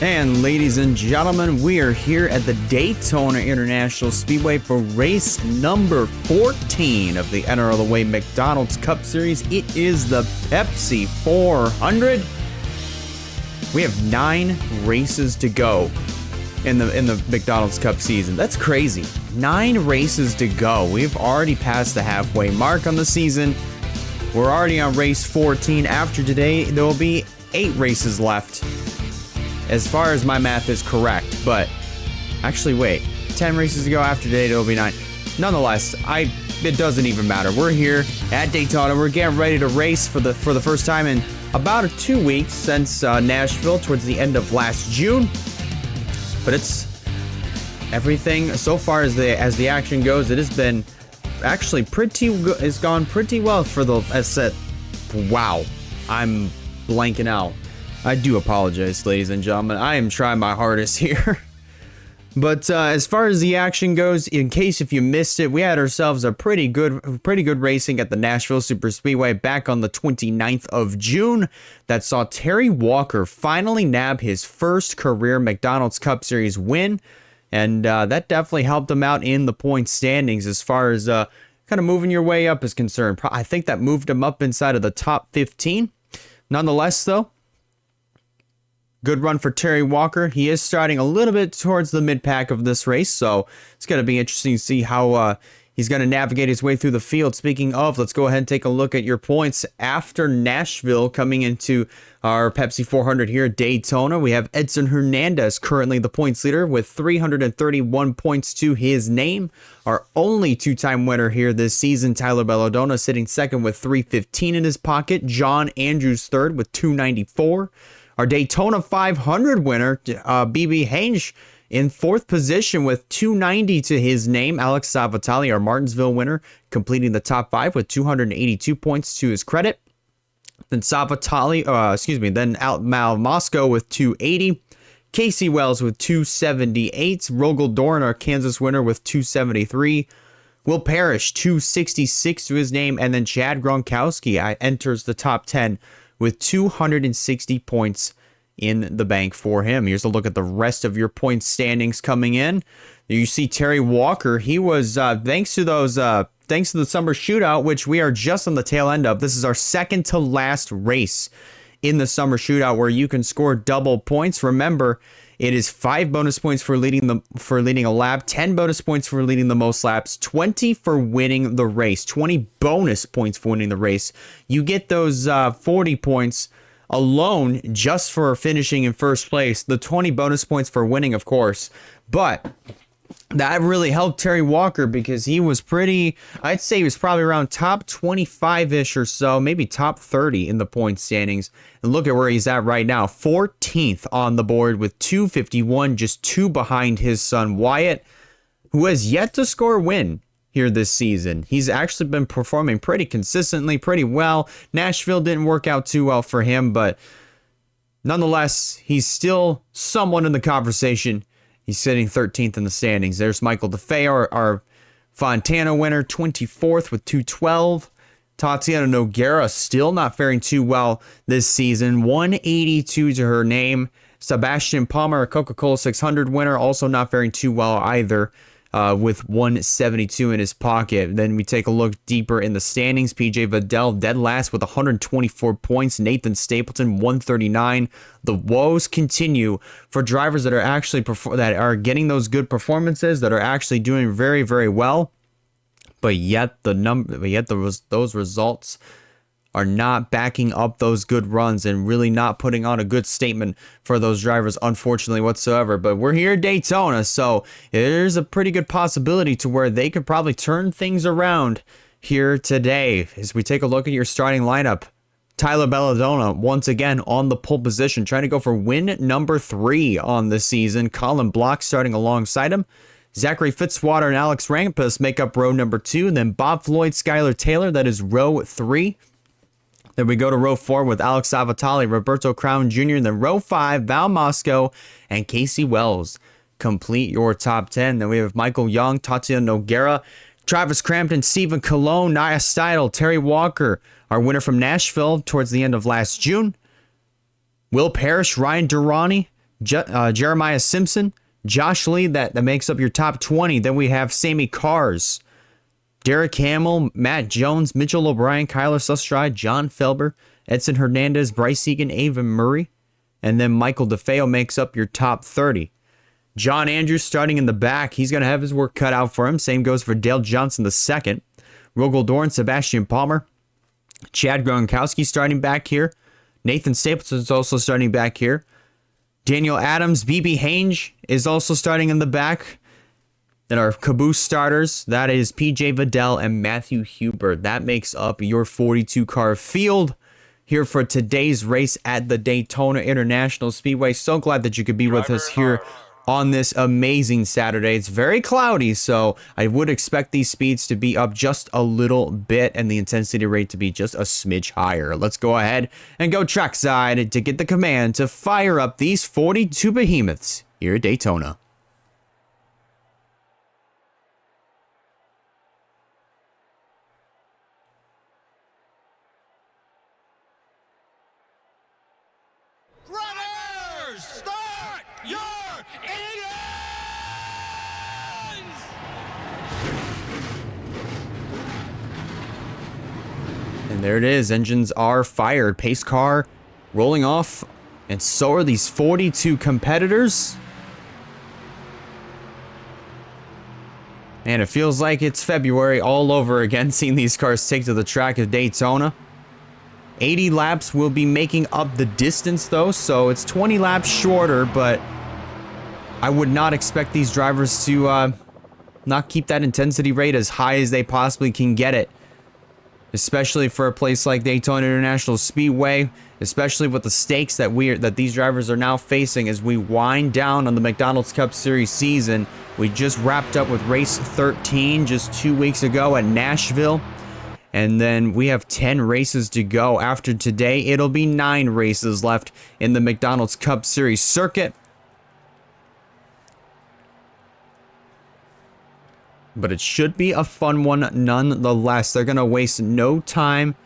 And ladies and gentlemen, we are here at the Daytona International Speedway for race number 14 of the NRLOA McDonald's Cup Series. It is the Pepsi 400. We have 9 races to go in the McDonald's Cup season. That's crazy. 9 races to go. We've already passed the halfway mark on the season. We're already on race 14. After today, there will be 8 races left, as far as my math is correct. But actually, wait, 10 races to go. After today, there will be 9. Nonetheless, it doesn't even matter. We're here at Daytona. We're getting ready to race for the first time in about 2 weeks since Nashville towards the end of last June. But it's everything so far as the action goes. It has been actually pretty good. It's gone pretty well for the set. Wow, I'm blanking out. I do apologize, ladies and gentlemen. I am trying my hardest here. But as far as the action goes, in case if you missed it, we had ourselves a pretty good racing at the Nashville Superspeedway back on the 29th of June that saw Terry Walker finally nab his first career McDonald's Cup Series win. And that definitely helped him out in the point standings as far as kind of moving your way up is concerned. I think that moved him up inside of the top 15. Nonetheless, though, good run for Terry Walker. He is starting a little bit towards the mid-pack of this race, so it's going to be interesting to see how he's going to navigate his way through the field. Speaking of, let's go ahead and take a look at your points after Nashville coming into our Pepsi 400 here at Daytona. We have Edson Hernandez currently the points leader with 331 points to his name. Our only 2-time winner here this season, Tyler Belladonna, sitting second with 315 in his pocket. John Andrews third with 294. Our Daytona 500 winner, BB Hange, in 4th position with 290 to his name. Alex Savatali, our Martinsville winner, completing the top 5 with 282 points to his credit. Then then Mal Moscow with 280. Casey Wells with 278. Rogel Dorn, our Kansas winner, with 273. Will Parrish, 266 to his name. And then Chad Gronkowski enters the top 10 with 260 points in the bank for him. Here's a look at the rest of your point standings coming in. You see Terry Walker. He was thanks to the summer shootout, which we are just on the tail end of. This is our second to last race in the summer shootout where you can score double points. Remember, it is 5 bonus points for leading a lap, 10 bonus points for leading the most laps, 20 for winning the race, 20 bonus points for winning the race. You get those 40 points alone just for finishing in first place, the 20 bonus points for winning, of course. But that really helped Terry Walker because he was I'd say he was probably around top 25-ish or so, maybe top 30 in the point standings. And look at where he's at right now, 14th on the board with 251, just 2 behind his son Wyatt, who has yet to score a win here this season. He's actually been performing pretty consistently, pretty well. Nashville didn't work out too well for him, but nonetheless, he's still someone in the conversation. He's sitting 13th in the standings. There's Michael DeFeo, our Fontana winner, 24th with 212. Tatiana Noguera still not faring too well this season, 182 to her name. Sebastian Palmer, a Coca-Cola 600 winner, also not faring too well either, with 172 in his pocket. Then we take a look deeper in the standings. PJ Vidal dead last with 124 points. Nathan Stapleton 139. The woes continue for drivers that are actually that are getting those good performances, that are actually doing very, very well. But yet those results are not backing up those good runs and really not putting on a good statement for those drivers, unfortunately, whatsoever. But we're here at Daytona, so there's a pretty good possibility to where they could probably turn things around here today. As we take a look at your starting lineup, Tyler Belladonna, once again on the pole position, trying to go for win number 3 on the season. Colin Block starting alongside him. Zachary Fitzwater and Alex Rampus make up row number 2. And then Bob Floyd, Skylar Taylor, that is row 3. Then we go to row 4 with Alex Savatali, Roberto Crown Jr. And then row 5, Val Moscow and Casey Wells complete your top 10. Then we have Michael Young, Tatiana Noguera, Travis Crampton, Stephen Colon, Nia Steidel, Terry Walker, our winner from Nashville towards the end of last June. Will Parrish, Ryan Durrani, Jeremiah Simpson, Josh Lee, that makes up your top 20. Then we have Sammy Cars, Derek Hamill, Matt Jones, Mitchell O'Brien, Kyler Sustride, John Felber, Edson Hernandez, Bryce Egan, Ava Murray. And then Michael DeFeo makes up your top 30. John Andrews starting in the back. He's going to have his work cut out for him. Same goes for Dale Johnson II. Rogel Dorn, Sebastian Palmer. Chad Gronkowski starting back here. Nathan Stapleton is also starting back here. Daniel Adams, BB Hange is also starting in the back. Then our caboose starters, that is PJ Vidal and Matthew Hubert. That makes up your 42-car field here for today's race at the Daytona International Speedway. So glad that you could be with us here on this amazing Saturday. It's very cloudy, so I would expect these speeds to be up just a little bit and the intensity rate to be just a smidge higher. Let's go ahead and go trackside to get the command to fire up these 42 behemoths here at Daytona. And there it is. Engines are fired. Pace car rolling off. And so are these 42 competitors. And it feels like it's February all over again, seeing these cars take to the track of Daytona. 80 laps will be making up the distance, though, so it's 20 laps shorter, but I would not expect these drivers to not keep that intensity rate as high as they possibly can get it. Especially for a place like Daytona International Speedway, especially with the stakes that these drivers are now facing as we wind down on the McDonald's Cup Series season. We just wrapped up with race 13 just 2 weeks ago at Nashville. And then we have 10 races to go. After today, it'll be 9 races left in the McDonald's Cup Series circuit. But it should be a fun one nonetheless. They're going to waste no time.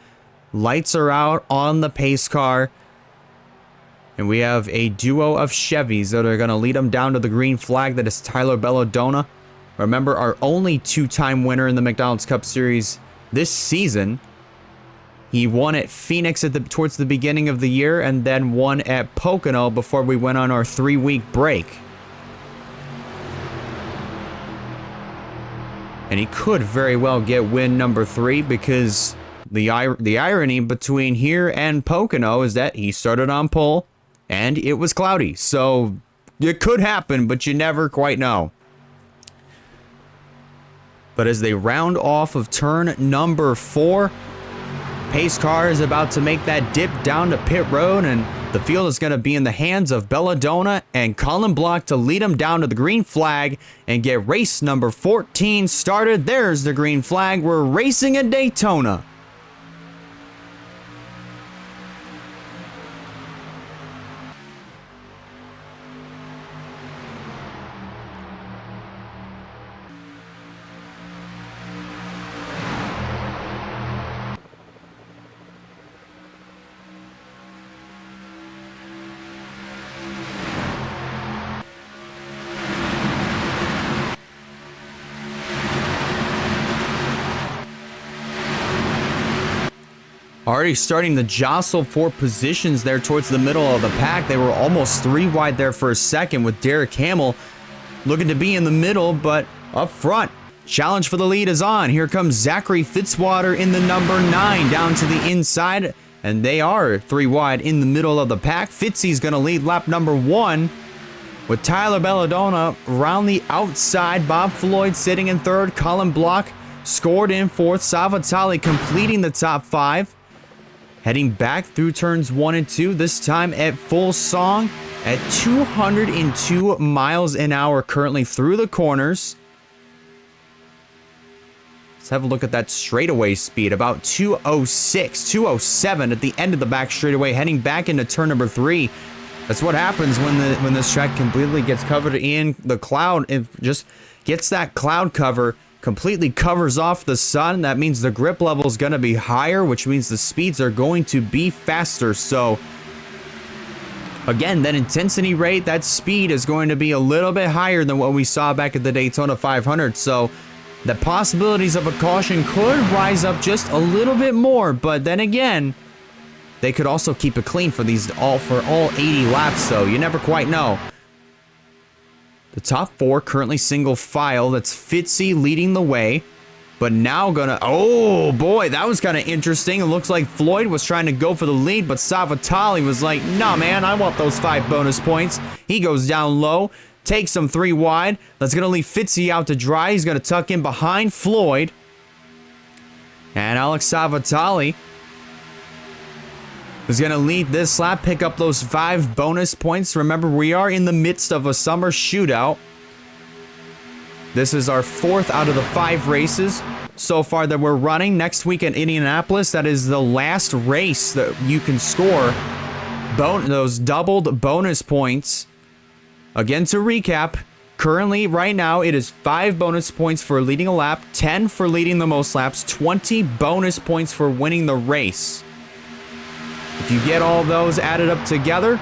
Lights are out on the pace car. And we have a duo of Chevys that are going to lead them down to the green flag. That is Tyler Belladonna. Remember, our only 2-time winner in the McDonald's Cup Series this season. He won at Phoenix towards the beginning of the year and then won at Pocono before we went on our 3-week break. And he could very well get win number 3 because the irony between here and Pocono is that he started on pole and it was cloudy. So it could happen, but you never quite know. But as they round off of turn number 4, pace car is about to make that dip down to pit road, and the field is going to be in the hands of Belladonna and Colin Block to lead them down to the green flag and get race number 14 started. There's the green flag. We're racing at Daytona. Already starting to jostle for positions there towards the middle of the pack. They were almost 3 wide there for a second with Derek Hamill looking to be in the middle, but up front. Challenge for the lead is on. Here comes Zachary Fitzwater in the number 9 down to the inside, and they are 3 wide in the middle of the pack. Fitzy's going to lead lap number 1 with Tyler Belladonna around the outside. Bob Floyd sitting in 3rd. Colin Block scored in 4th. Savatali completing the top 5. Heading back through turns 1 and 2, this time at full song at 202 miles an hour currently through the corners. Let's have a look at that straightaway speed, about 206, 207 at the end of the back straightaway, heading back into turn number 3. That's what happens when this track completely gets covered in the cloud. It just gets that cloud cover, completely covers off the sun. That means the grip level is going to be higher, which means the speeds are going to be faster. So Again, that intensity rate, that speed is going to be a little bit higher than what we saw back at the Daytona 500. So the possibilities of a caution could rise up just a little bit more. But then again, they could also keep it clean for all 80 laps. So you never quite know. The top 4 currently single file. That's Fitzy leading the way. But now gonna... Oh, boy, that was kind of interesting. It looks like Floyd was trying to go for the lead, but Savitali was like, nah, man, I want those 5 bonus points. He goes down low, takes him 3 wide. That's gonna leave Fitzy out to dry. He's gonna tuck in behind Floyd. And Alex Savitali is gonna lead this lap, pick up those 5 bonus points. Remember, we are in the midst of a summer shootout. This is our 4th out of the 5 races so far that we're running. Next week in Indianapolis, that is the last race that you can score those doubled bonus points. Again, to recap, currently right now it is 5 bonus points for leading a lap, 10 for leading the most laps, 20 bonus points for winning the race. If you get all those added up together,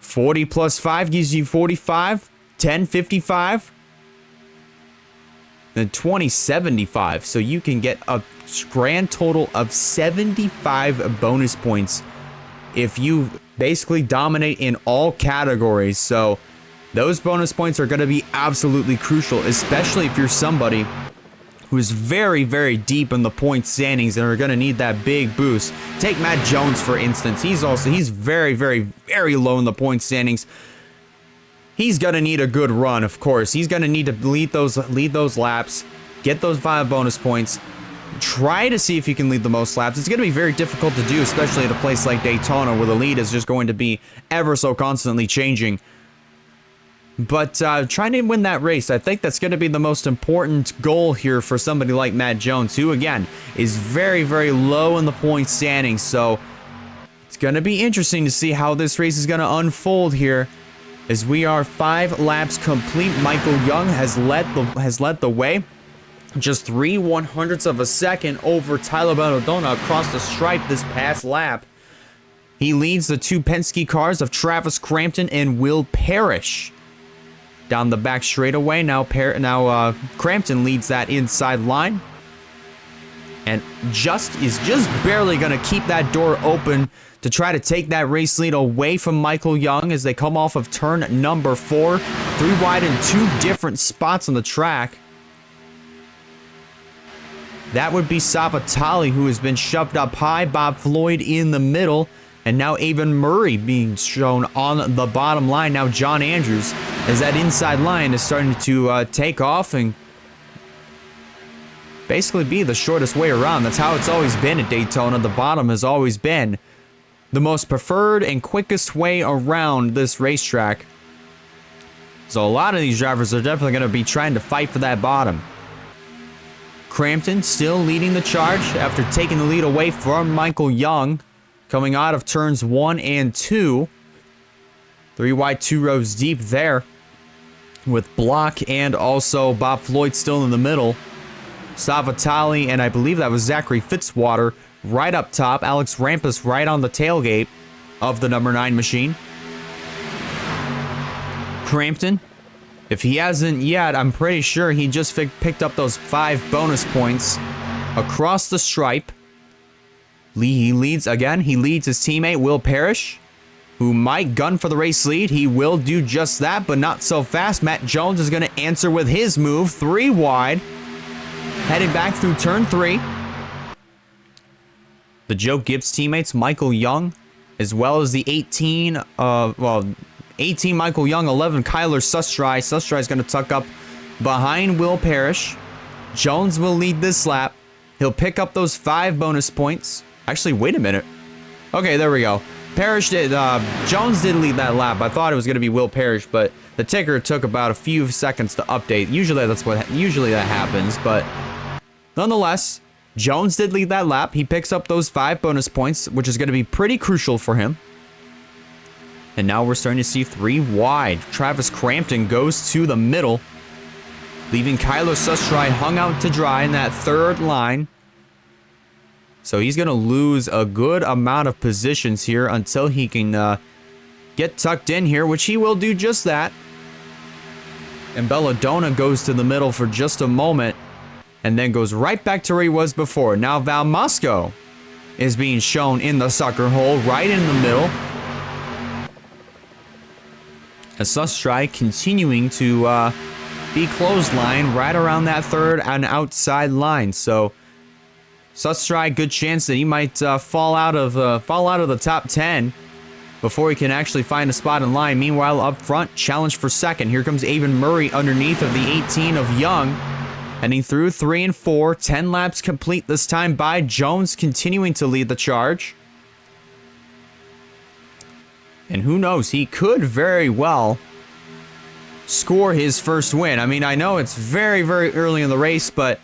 40 plus 5 gives you 45, 10, 55. Then 2075, so you can get a grand total of 75 bonus points if you basically dominate in all categories. So those bonus points are going to be absolutely crucial, especially if you're somebody who's very, very deep in the point standings and are going to need that big boost. Take Matt Jones, for instance. He's very, very, very low in the point standings. He's going to need a good run, of course. He's going to need to lead those laps, get those 5 bonus points, try to see if he can lead the most laps. It's going to be very difficult to do, especially at a place like Daytona where the lead is just going to be ever so constantly changing. But trying to win that race, I think that's going to be the most important goal here for somebody like Matt Jones, who, again, is very, very low in the point standings. So it's going to be interesting to see how this race is going to unfold here. As we are 5 laps complete, Michael Young has led the way. Just 3/100ths of a second over Tyler Bonadonna across the stripe this past lap. He leads the 2 Penske cars of Travis Crampton and Will Parrish. Down the back straightaway, now Crampton leads that inside line. And is just barely going to keep that door open to try to take that race lead away from Michael Young as they come off of turn number 4. 3 wide in 2 different spots on the track. That would be Savitali, who has been shoved up high. Bob Floyd in the middle. And now Avon Murray being shown on the bottom line. Now John Andrews, as that inside line is starting to take off and basically be the shortest way around. That's how it's always been at Daytona. The bottom has always been the most preferred and quickest way around this racetrack. So a lot of these drivers are definitely going to be trying to fight for that bottom. Crampton still leading the charge after taking the lead away from Michael Young. Coming out of turns 1 and 2. 3 wide, 2 rows deep there. With Block and also Bob Floyd still in the middle. Savitali and I believe that was Zachary Fitzwater right up top. Alex Rampus right on the tailgate of the number 9 machine. Crampton, if he hasn't yet, I'm pretty sure he just picked up those 5 bonus points across the stripe. He leads again. He leads his teammate Will Parrish, who might gun for the race lead. He will do just that, but not so fast. Matt Jones is going to answer with his move. 3 wide. Heading back through turn 3. The Joe Gibbs teammates, Michael Young, as well as the 18 Michael Young, 11 Kyler Sustry. Sustry is going to tuck up behind Will Parrish. Jones will lead this lap. He'll pick up those 5 bonus points. Actually, wait a minute. Okay, there we go. Jones did lead that lap. I thought it was going to be Will Parrish, but the ticker took about a few seconds to update. Usually that happens, but nonetheless, Jones did lead that lap. He picks up those 5 bonus points, which is going to be pretty crucial for him. And now we're starting to see 3 wide. Travis Crampton goes to the middle, leaving Kyler Sustry hung out to dry in that 3rd line. So he's going to lose a good amount of positions here until he can get tucked in here, which he will do just that. And Belladonna goes to the middle for just a moment and then goes right back to where he was before. Now Val Mosco is being shown in the sucker hole right in the middle. As Sustry continuing to be clothesline right around that third and outside line. So Sustry, good chance that he might fall out of the top 10 before he can actually find a spot in line. Meanwhile, up front, challenge for second. Here comes Avon Murray underneath of the 18 of Young. Heading through 3 and 4. 10 laps complete this time by Jones, continuing to lead the charge. And who knows, he could very well score his first win. I mean, I know it's very, very early in the race, but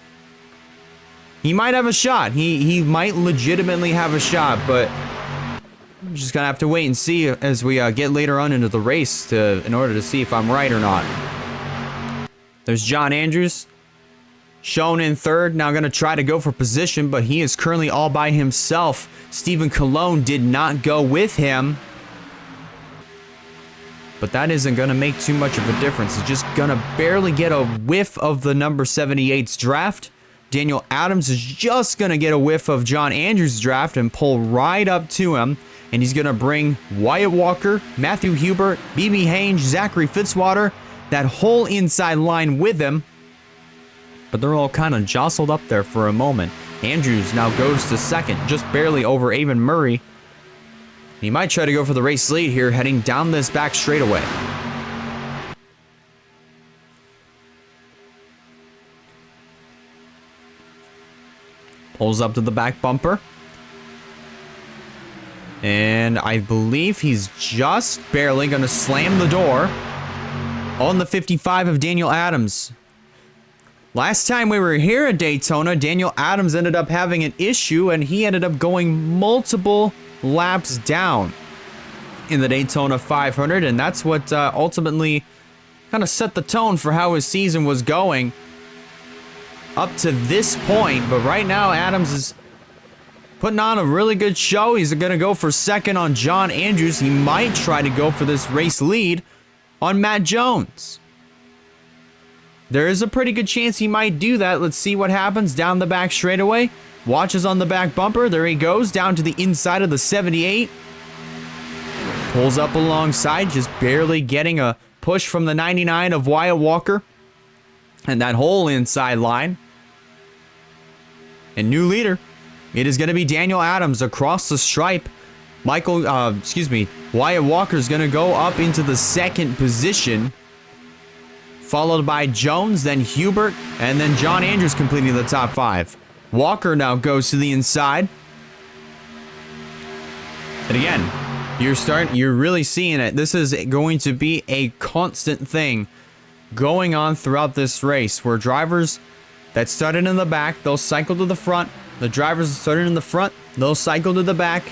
he might have a shot. He might legitimately have a shot, but I'm just gonna have to wait and see as we get later on into the race in order to see if I'm right or not. There's John Andrews, shown in third, now gonna try to go for position, but he is currently all by himself. Stephen Colon did not go with him, but that isn't gonna make too much of a difference. It's just gonna barely get a whiff of the number 78's draft. Daniel Adams is just gonna get a whiff of John Andrews' draft and pull right up to him. And he's going to bring Wyatt Walker, Matthew Hubert, BB Haynes, Zachary Fitzwater, that whole inside line with him. But they're all kind of jostled up there for a moment. Andrews now goes to second, just barely over Avon Murray. He might try to go for the race lead here, heading down this back straightaway. Pulls up to the back bumper. And I believe he's just barely going to slam the door on the 55 of Daniel Adams. Last time we were here at Daytona, Daniel Adams ended up having an issue and he ended up going multiple laps down in the Daytona 500. And that's what ultimately kind of set the tone for how his season was going up to this point. But right now, Adams is putting on a really good show. He's going to go for second on John Andrews. He might try to go for this race lead on Matt Jones. There is a pretty good chance he might do that. Let's see what happens down the back straightaway. Watches on the back bumper. There he goes down to the inside of the 78. Pulls up alongside, just barely getting a push from the 99 of Wyatt Walker. And that whole inside line. And new leader. It is going to be Daniel Adams across the stripe. Wyatt Walker is going to go up into the second position, followed by Jones, then Hubert, and then John Andrews completing the top 5. Walker now goes to the inside. And again, you're really seeing it. This is going to be a constant thing going on throughout this race, where drivers that started in the back, they'll cycle to the front. The drivers that started in the front, they'll cycle to the back.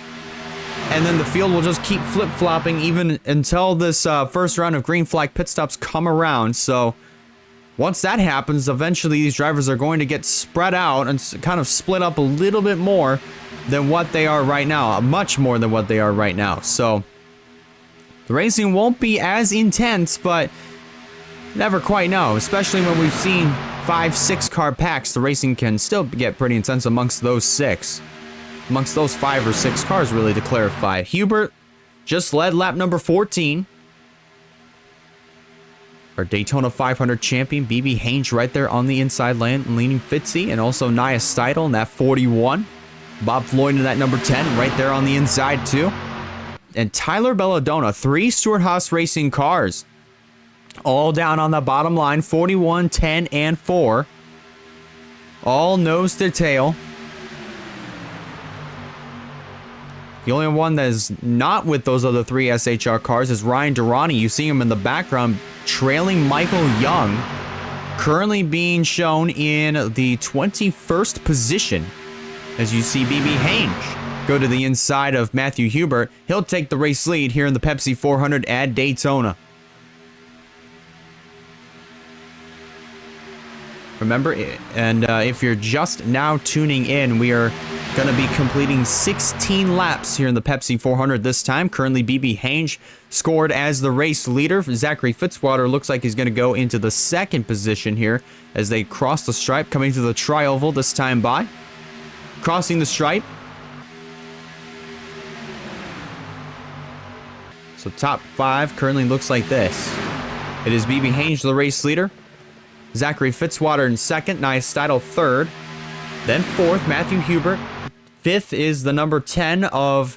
And then the field will just keep flip-flopping even until this first round of green flag pit stops come around. So once that happens, eventually these drivers are going to get spread out and kind of split up a little bit more than what they are right now. Much more than what they are right now. So the racing won't be as intense, but never quite know. Especially when we've seen 5-6 car packs, the racing can still get pretty intense amongst those 6. Amongst those 5 or 6 cars, really, to clarify. Hubert just led lap number 14. Our Daytona 500 champion, BB Haynes, right there on the inside lane, leaning Fitzy, and also Nia Steidel in that 41. Bob Floyd in that number 10, right there on the inside, too. And Tyler Belladonna, 3 Stewart-Haas Racing cars, all down on the bottom line, 41, 10, and 4. All nose to tail. The only one that is not with those other 3 SHR cars is Ryan Durrani. You see him in the background trailing Michael Young. Currently being shown in the 21st position. As you see BB Haynes go to the inside of Matthew Hubert. He'll take the race lead here in the Pepsi 400 at Daytona. Remember, and if you're just now tuning in, we are going to be completing 16 laps here in the Pepsi 400 this time. Currently, BB Hange scored as the race leader. Zachary Fitzwater looks like he's going to go into the second position here as they cross the stripe, coming to the tri-oval this time by. Crossing the stripe. So top 5 currently looks like this. It is BB Hange, the race leader. Zachary Fitzwater in second. Nice Steidel third. Then fourth, Matthew Hubert. Fifth is the number 10 of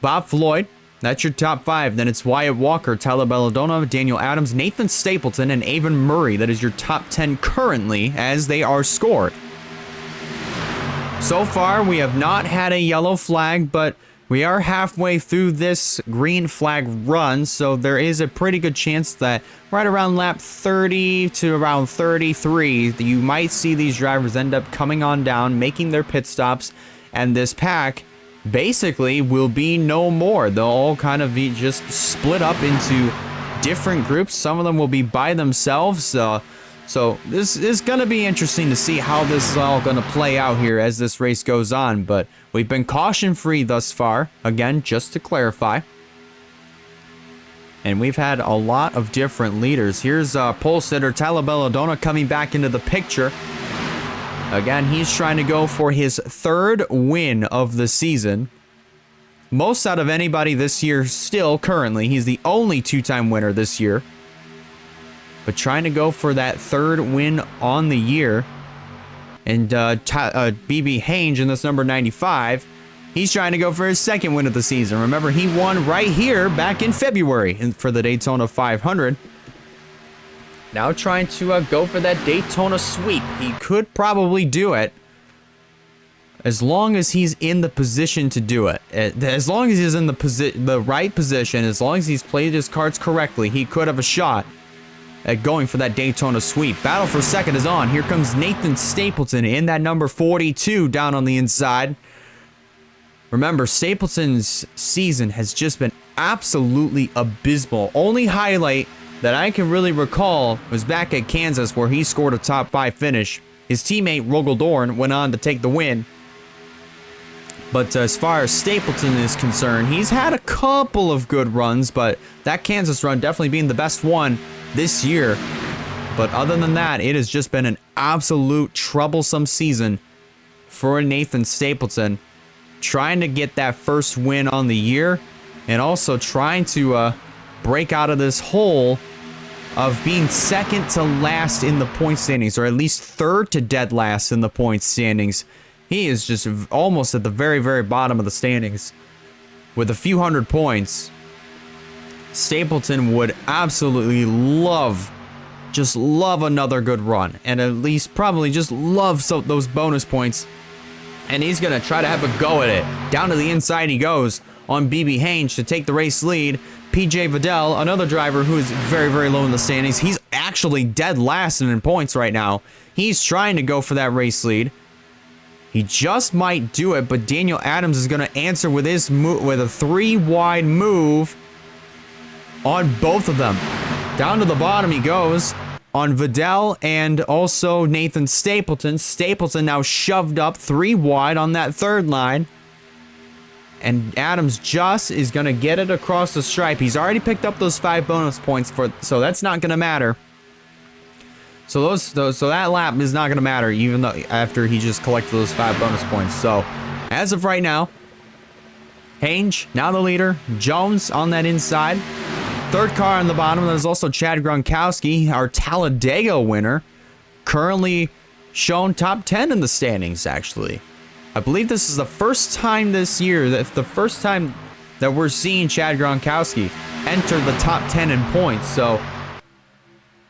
Bob Floyd. That's your top 5. Then it's Wyatt Walker, Tyler Belladonna, Daniel Adams, Nathan Stapleton, and Avon Murray. That is your top 10 currently as they are scored. So far, we have not had a yellow flag, but we are halfway through this green flag run, so there is a pretty good chance that right around lap 30 to around 33, you might see these drivers end up coming on down, making their pit stops, and this pack basically will be no more. They'll all kind of be just split up into different groups. Some of them will be by themselves. So this is going to be interesting to see how this is all going to play out here as this race goes on. But we've been caution-free thus far. Again, just to clarify. And we've had a lot of different leaders. Here's pole sitter Tyler Belladonna coming back into the picture. Again, he's trying to go for his 3rd win of the season. Most out of anybody this year still currently. He's the only 2-time winner this year. But trying to go for that 3rd win on the year. And BB Hange in this number 95, he's trying to go for his 2nd win of the season. Remember, he won right here back in February for the Daytona 500. Now trying to go for that Daytona sweep. He could probably do it as long as he's in the position to do it. As long as he's in the right position, as long as he's played his cards correctly, he could have a shot at going for that Daytona sweep. Battle for second is on. Here comes Nathan Stapleton in that number 42 down on the inside. Remember, Stapleton's season has just been absolutely abysmal. Only highlight that I can really recall was back at Kansas where he scored a top 5 finish. His teammate Rogel Dorn went on to take the win. But as far as Stapleton is concerned, he's had a couple of good runs, but that Kansas run definitely being the best one this year. But other than that, it has just been an absolute troublesome season for Nathan Stapleton. Trying to get that first win on the year and also trying to break out of this hole of being second to last in the point standings, or at least 3rd to dead last in the point standings. He is just almost at the very, very bottom of the standings with a few hundred points. Stapleton would absolutely just love another good run, and at least probably just love those bonus points. And he's going to try to have a go at it. Down to the inside he goes on BB Hange to take the race lead. PJ Vidal, another driver who is very, very low in the standings. He's actually dead last in points right now. He's trying to go for that race lead. He just might do it, but Daniel Adams is going to answer with his with a 3-wide move on both of them. Down to the bottom he goes on Vidal and also Nathan Stapleton. Stapleton now shoved up 3 wide on that 3rd line. And Adams just is going to get it across the stripe. He's already picked up those 5 bonus points, so that's not going to matter. So that lap is not going to matter, even though after he just collected those 5 bonus points. So as of right now, Hange now the leader. Jones on that inside. 3rd car on the bottom. There's also Chad Gronkowski, our Talladega winner, currently shown top 10 in the standings. Actually, I believe this is the first time this year, the first time that we're seeing Chad Gronkowski enter the top 10 in points. So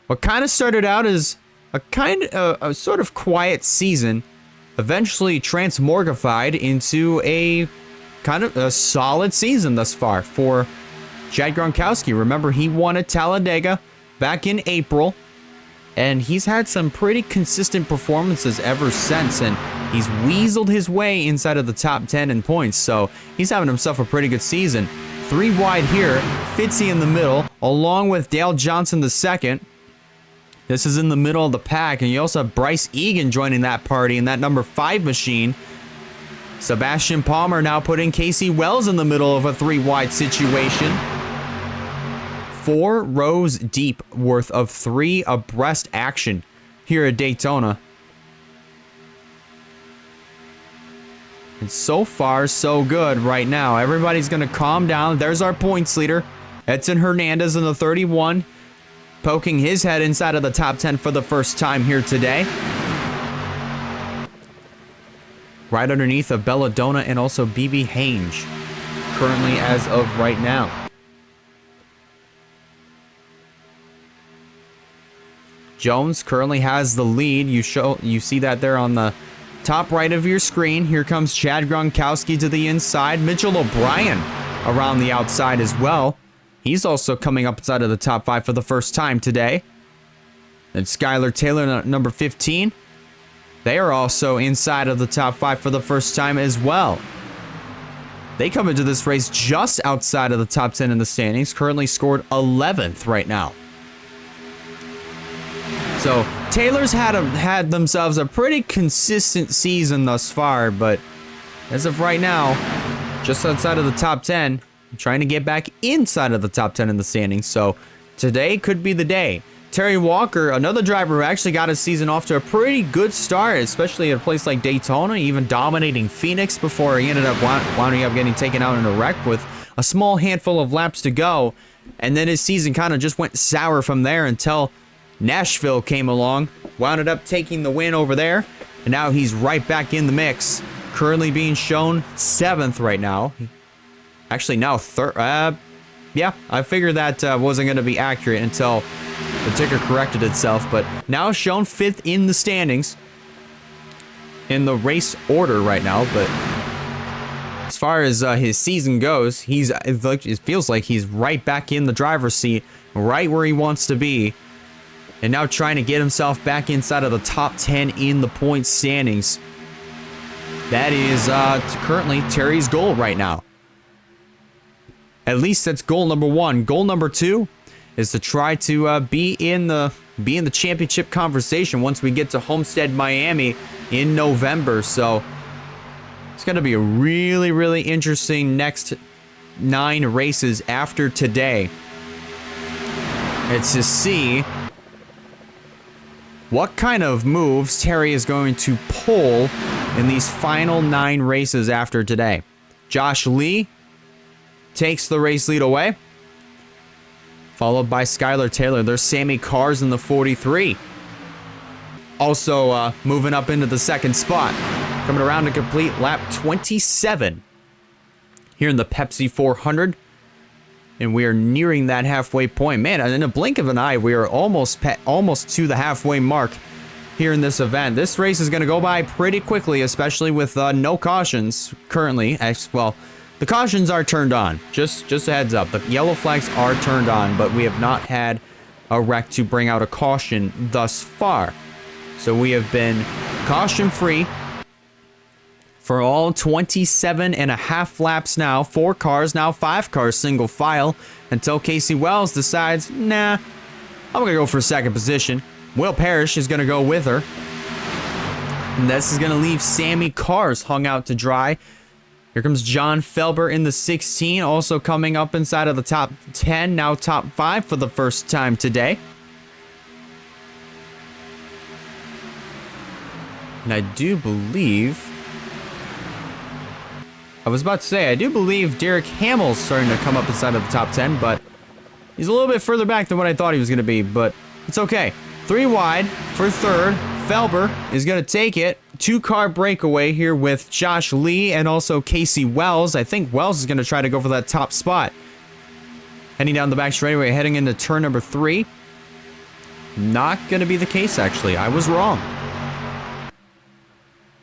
what kind of started out as a sort of quiet season eventually transmorgified into a kind of a solid season thus far for Chad Gronkowski. Remember, he won at Talladega back in April, and he's had some pretty consistent performances ever since, and he's weaseled his way inside of the top 10 in points, so he's having himself a pretty good season. 3 wide here, Fitzy in the middle, along with Dale Johnson II. This is in the middle of the pack, and you also have Bryce Egan joining that party in that number 5 machine. Sebastian Palmer now putting Casey Wells in the middle of a 3-wide situation. 4 rows deep worth of 3 abreast action here at Daytona. And so far, so good right now. Everybody's going to calm down. There's our points leader, Edson Hernandez in the 31, poking his head inside of the top 10 for the first time here today. Right underneath of Belladonna and also BB Hange, currently as of right now. Jones currently has the lead. You see that there on the top right of your screen. Here comes Chad Gronkowski to the inside. Mitchell O'Brien around the outside as well. He's also coming up inside of the top 5 for the first time today. And Skylar Taylor, number 15. They are also inside of the top 5 for the first time as well. They come into this race just outside of the top 10 in the standings. Currently scored 11th right now. So Taylor's had themselves a pretty consistent season thus far, but as of right now, just outside of the top 10, trying to get back inside of the top 10 in the standings. So today could be the day. Terry Walker, another driver who actually got his season off to a pretty good start, especially at a place like Daytona, even dominating Phoenix before he ended up winding up getting taken out in a wreck with a small handful of laps to go. And then his season kind of just went sour from there until Nashville came along, wound up taking the win over there, and now he's right back in the mix. Currently being shown 7th right now. Actually, now 3rd. Yeah, I figured that wasn't going to be accurate until the ticker corrected itself, but now shown 5th in the standings in the race order right now. But as far as his season goes, it feels like he's right back in the driver's seat, right where he wants to be. And now trying to get himself back inside of the top 10 in the point standings. That is currently Terry's goal right now. At least that's goal number 1. Goal number 2 is to try to be in the championship conversation once we get to Homestead, Miami in November. So it's going to be a really, really interesting next 9 races after today. It's to see what kind of moves Terry is going to pull in these final 9 races after today. Josh Lee takes the race lead away, followed by Skylar Taylor. There's Sammy Cars in the 43. Also moving up into the 2nd spot, coming around to complete lap 27 here in the Pepsi 400. And we are nearing that halfway point. Man, in a blink of an eye, we are almost to the halfway mark here in this event. This race is going to go by pretty quickly, especially with no cautions currently. Well, the cautions are turned on. Just a heads up. The yellow flags are turned on, but we have not had a wreck to bring out a caution thus far. So we have been caution-free for all 27 and a half laps now. 4 cars, now 5 cars single file, until Casey Wells decides, nah, I'm going to go for 2nd position. Will Parrish is going to go with her. And this is going to leave Sammy Cars hung out to dry. Here comes John Felber in the 16, also coming up inside of the top 10, now top 5 for the first time today. And I do believe... I was about to say, I do believe Derek Hamill's starting to come up inside of the top 10, but he's a little bit further back than what I thought he was going to be, but it's okay. 3 wide for 3rd. Felber is going to take it. 2-car breakaway here with Josh Lee and also Casey Wells. I think Wells is going to try to go for that top spot. Heading down the back straightaway, heading into turn number 3. Not going to be the case, actually. I was wrong.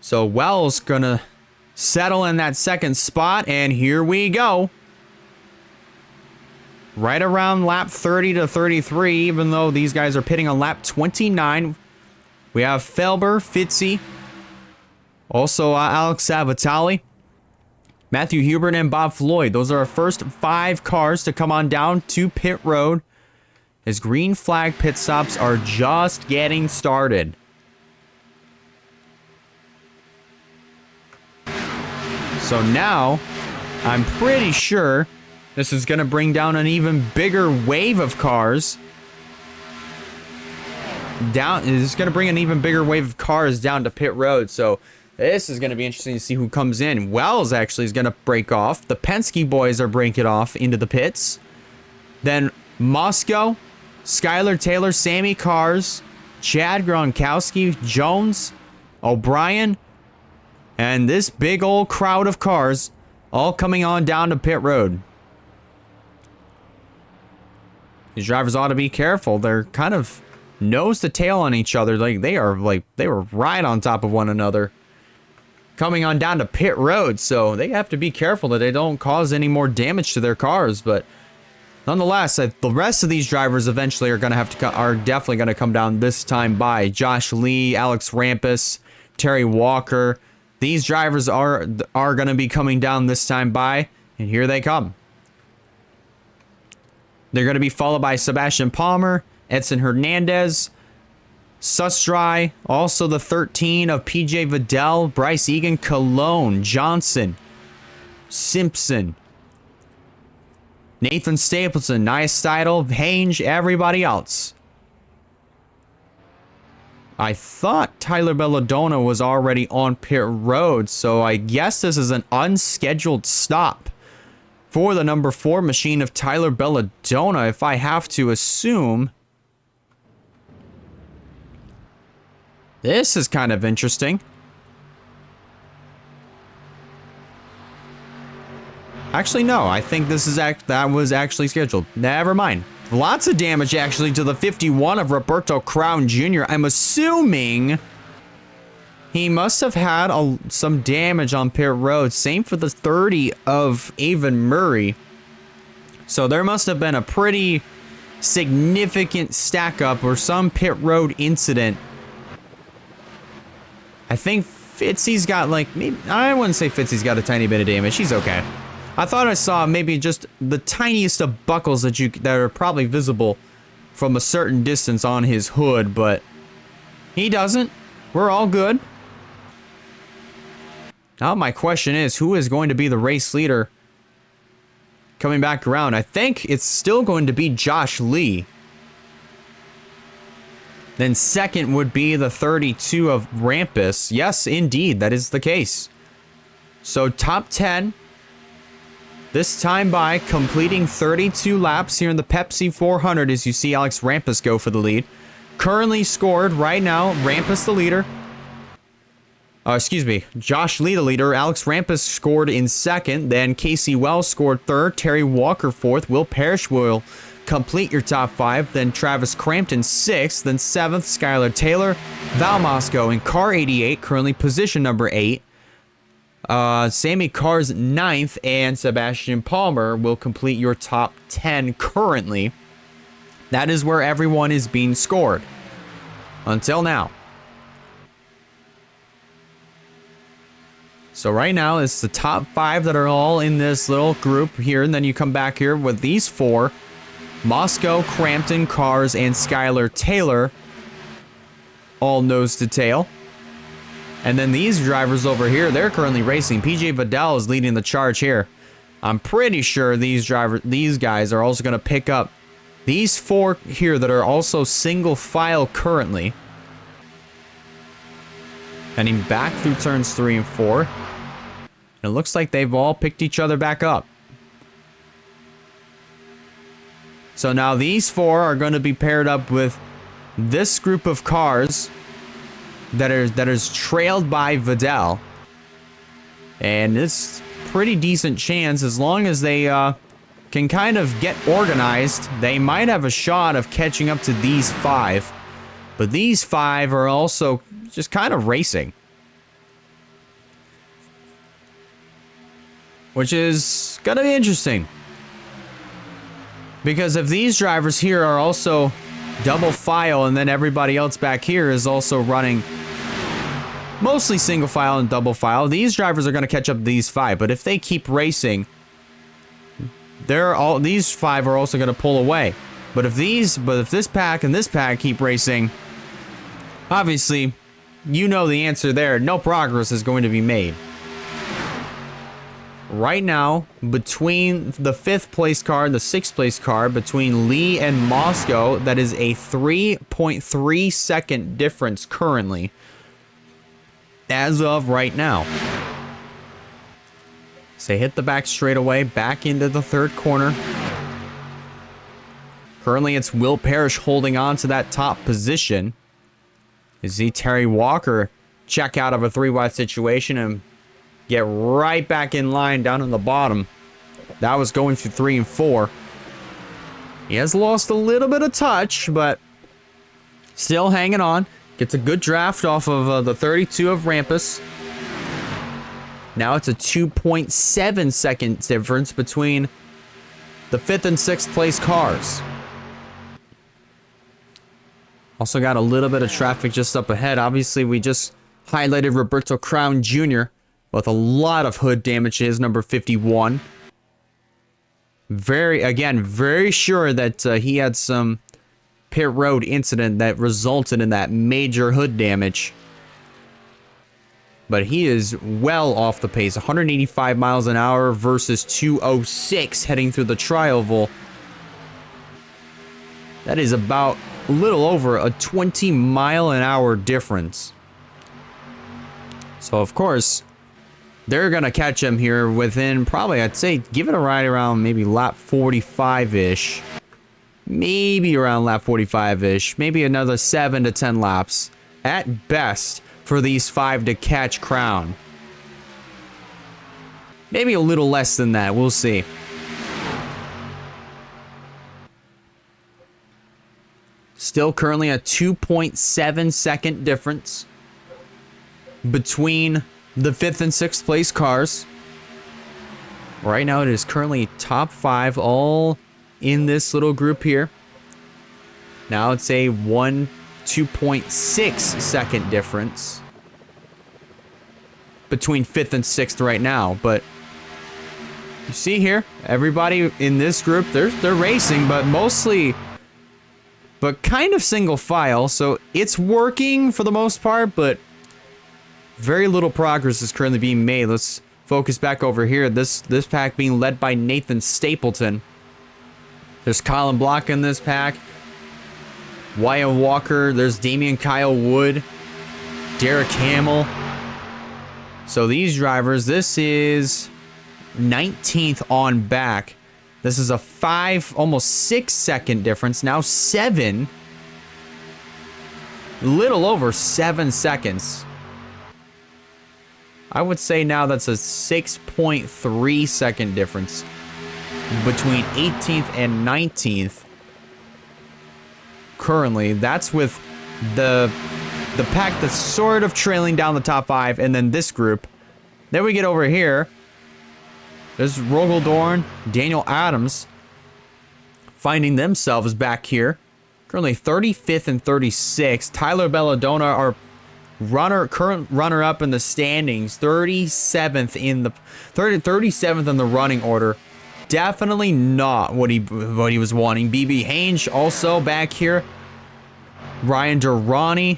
So Wells going to settle in that 2nd spot, and here we go. Right around lap 30 to 33, even though these guys are pitting on lap 29. We have Felber, Fitzy, also Alex Sabatali, Matthew Hubert, and Bob Floyd. Those are our first 5 cars to come on down to pit road, as green flag pit stops are just getting started. So now, I'm pretty sure this is going to bring down an even bigger wave of cars. This is going to bring an even bigger wave of cars down to pit road. So this is going to be interesting to see who comes in. Wells actually is going to break off. The Penske boys are breaking off into the pits. Then Moscow, Skylar Taylor, Sammy Cars, Chad Gronkowski, Jones, O'Brien, and this big old crowd of cars all coming on down to pit road. These drivers ought to be careful. They're kind of nose to tail on each other. They were right on top of one another coming on down to pit road. So they have to be careful that they don't cause any more damage to their cars. But nonetheless, the rest of these drivers eventually are definitely going to come down this time by. Josh Lee, Alex Rampus, Terry Walker. These drivers are going to be coming down this time by, and here they come. They're going to be followed by Sebastian Palmer, Edson Hernandez, Sustry, also the 13 of PJ Vidal, Bryce Egan, Cologne, Johnson, Simpson, Nathan Stapleton, Nia Steidel, Hange, everybody else. I thought Tyler Belladonna was already on pit road, so I guess this is an unscheduled stop for the number 4 machine of Tyler Belladonna, if I have to assume. This is kind of interesting. Actually, no. I think that was actually scheduled. Never mind. Lots of damage, actually, to the 51 of Roberto Crown Jr. I'm assuming he must have had some damage on pit road. Same for the 30 of Avon Murray. So there must have been a pretty significant stack up or some pit road incident. I think Fitzy's got I wouldn't say Fitzy's got a tiny bit of damage. He's okay. I thought I saw maybe just the tiniest of buckles that are probably visible from a certain distance on his hood, but he doesn't. We're all good. Now my question is, who is going to be the race leader coming back around? I think it's still going to be Josh Lee. Then second would be the 32 of Rampus. Yes, indeed, that is the case. So top 10. This time by completing 32 laps here in the Pepsi 400 as you see Alex Rampus go for the lead. Currently scored right now, Rampus the leader. Josh Lee the leader. Alex Rampus scored in second. Then Casey Wells scored third. Terry Walker fourth. Will Parrish will complete your top 5. Then Travis Crampton 6th. Then 7th, Skylar Taylor. Val Moscow in car 88, currently position number 8. Sammy Carr's 9th, and Sebastian Palmer will complete your top 10 currently. That is where everyone is being scored. Until now. So right now, it's the top 5 that are all in this little group here, and then you come back here with these 4. Moscow, Crampton, Cars, and Skylar Taylor. All nose to tail. And then these drivers over here, they're currently racing. PJ Vidal is leading the charge here. I'm pretty sure these guys are also going to pick up these 4 here that are also single file currently. Heading back through turns 3 and 4. And it looks like they've all picked each other back up. So now these 4 are going to be paired up with this group of cars that is trailed by Vidal, and it's pretty decent chance as long as they can kind of get organized, they might have a shot of catching up to these 5. But these 5 are also just kind of racing, which is gonna be interesting, because if these drivers here are also double file and then everybody else back here is also running mostly single file and double file, these drivers are going to catch up to these 5. But if they keep racing, these 5 are also going to pull away. But if this pack and this pack keep racing, obviously, you know the answer there. No progress is going to be made. right now, between the 5th place car and the 6th place car, between Lee and Moscow, that is a 3.3 second difference currently, as of right now. So hit the back straightaway, back into the 3rd corner. Currently, it's Will Parrish holding on to that top position. You see Terry Walker check out of a 3-wide situation and get right back in line down in the bottom. That was going through 3 and 4. He has lost a little bit of touch, but still hanging on. Gets a good draft off of the 32 of Rampus. Now it's a 2.7 second difference between the 5th and 6th place cars. Also got a little bit of traffic just up ahead. Obviously, we just highlighted Roberto Crown Jr. with a lot of hood damage to his number 51. Very sure that he had some pit road incident that resulted in that major hood damage. But he is well off the pace. 185 miles an hour versus 206 heading through the tri-oval. That is about a little over a 20 mile an hour difference. So, of course, they're going to catch him here within probably, I'd say, give it a ride around maybe lap 45-ish. Maybe around lap 45-ish. Maybe another 7 to 10 laps at best for these 5 to catch Crown. Maybe a little less than that. We'll see. Still currently a 2.7 second difference between the 5th and 6th place cars. Right now it is currently top 5 all in this little group here. Now it's a 2.6 second difference between 5th and 6th right now. But you see here, everybody in this group, they're racing, but kind of single file. So it's working for the most part, but very little progress is currently being made. Let's focus back over here. This pack being led by Nathan Stapleton. There's Colin Block in this pack. Wyatt Walker. There's Damian Kyle Wood. Derek Hamill. So these drivers, this is 19th on back. This is a 5, almost 6 second difference. Now 7. Little over 7 seconds. I would say now that's a 6.3 second difference between 18th and 19th. Currently, that's with the pack that's sort of trailing down the top 5, and then this group. Then we get over here. There's Rogel Dorn, Daniel Adams finding themselves back here. Currently 35th and 36th. Tyler Belladonna, our current runner-up in the standings, 37th in the 37th in the running order. Definitely not what he was wanting. BB Hange also back here. Ryan Durrani,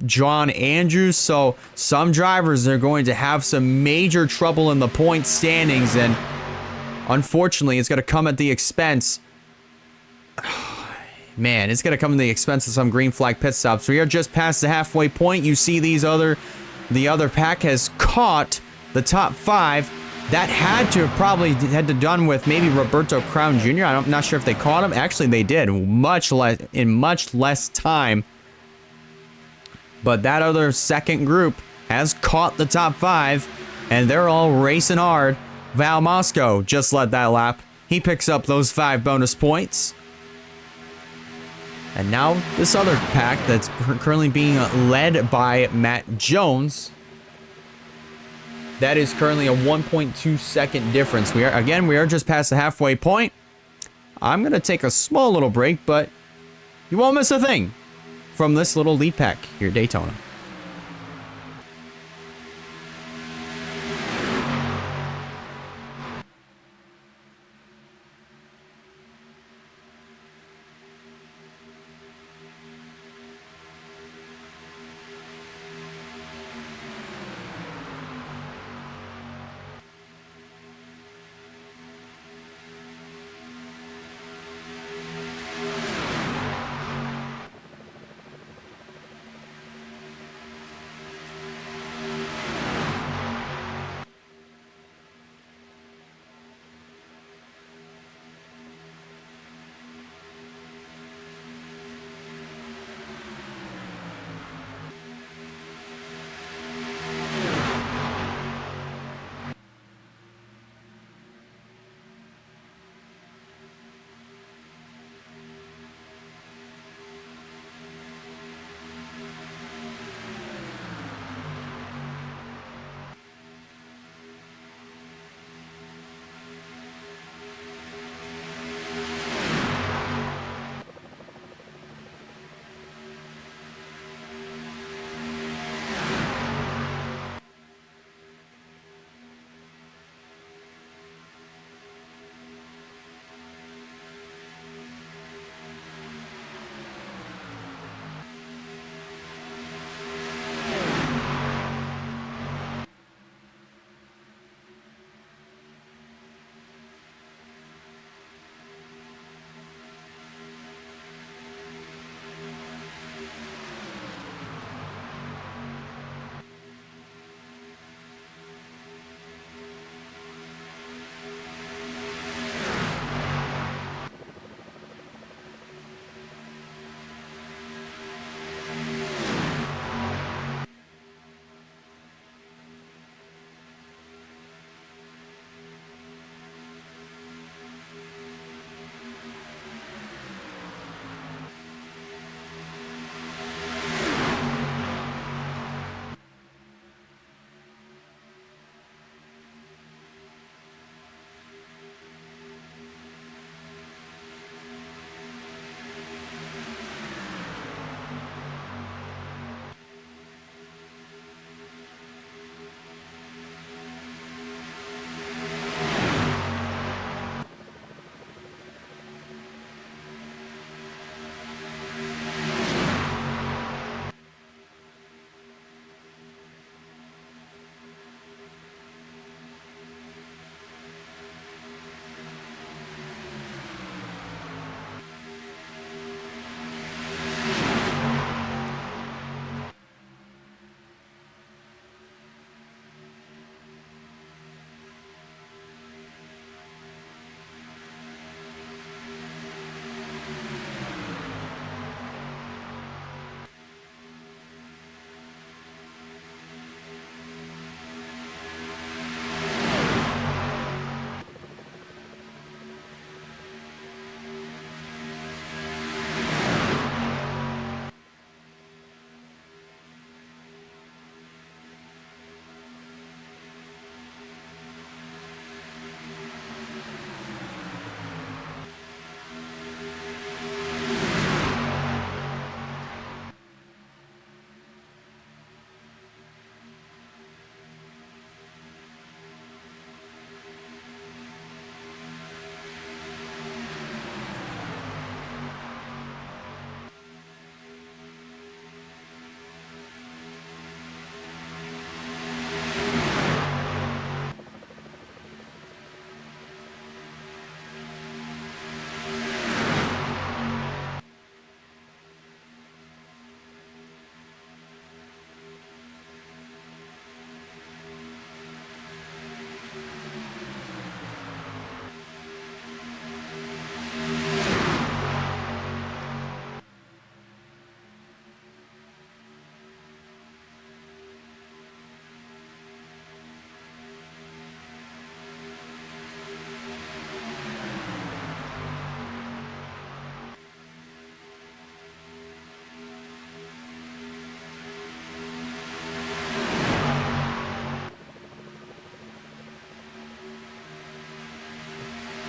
John Andrews. So some drivers are going to have some major trouble in the point standings, and unfortunately, it's going to come at the expense. Man, it's going to come at the expense of some green flag pit stops. We are just past the halfway point. You see the other pack has caught the top 5. That had to done with maybe Roberto Crown Jr. I'm not sure if they caught him. Actually, they did in much less time. But that other second group has caught the top 5, and they're all racing hard. Val Moscow just led that lap. He picks up those 5 bonus points. And now this other pack that's currently being led by Matt Jones. That is currently a 1.2 second difference. We are just past the halfway point. I'm going to take a small little break, but you won't miss a thing from this little lead pack here at Daytona.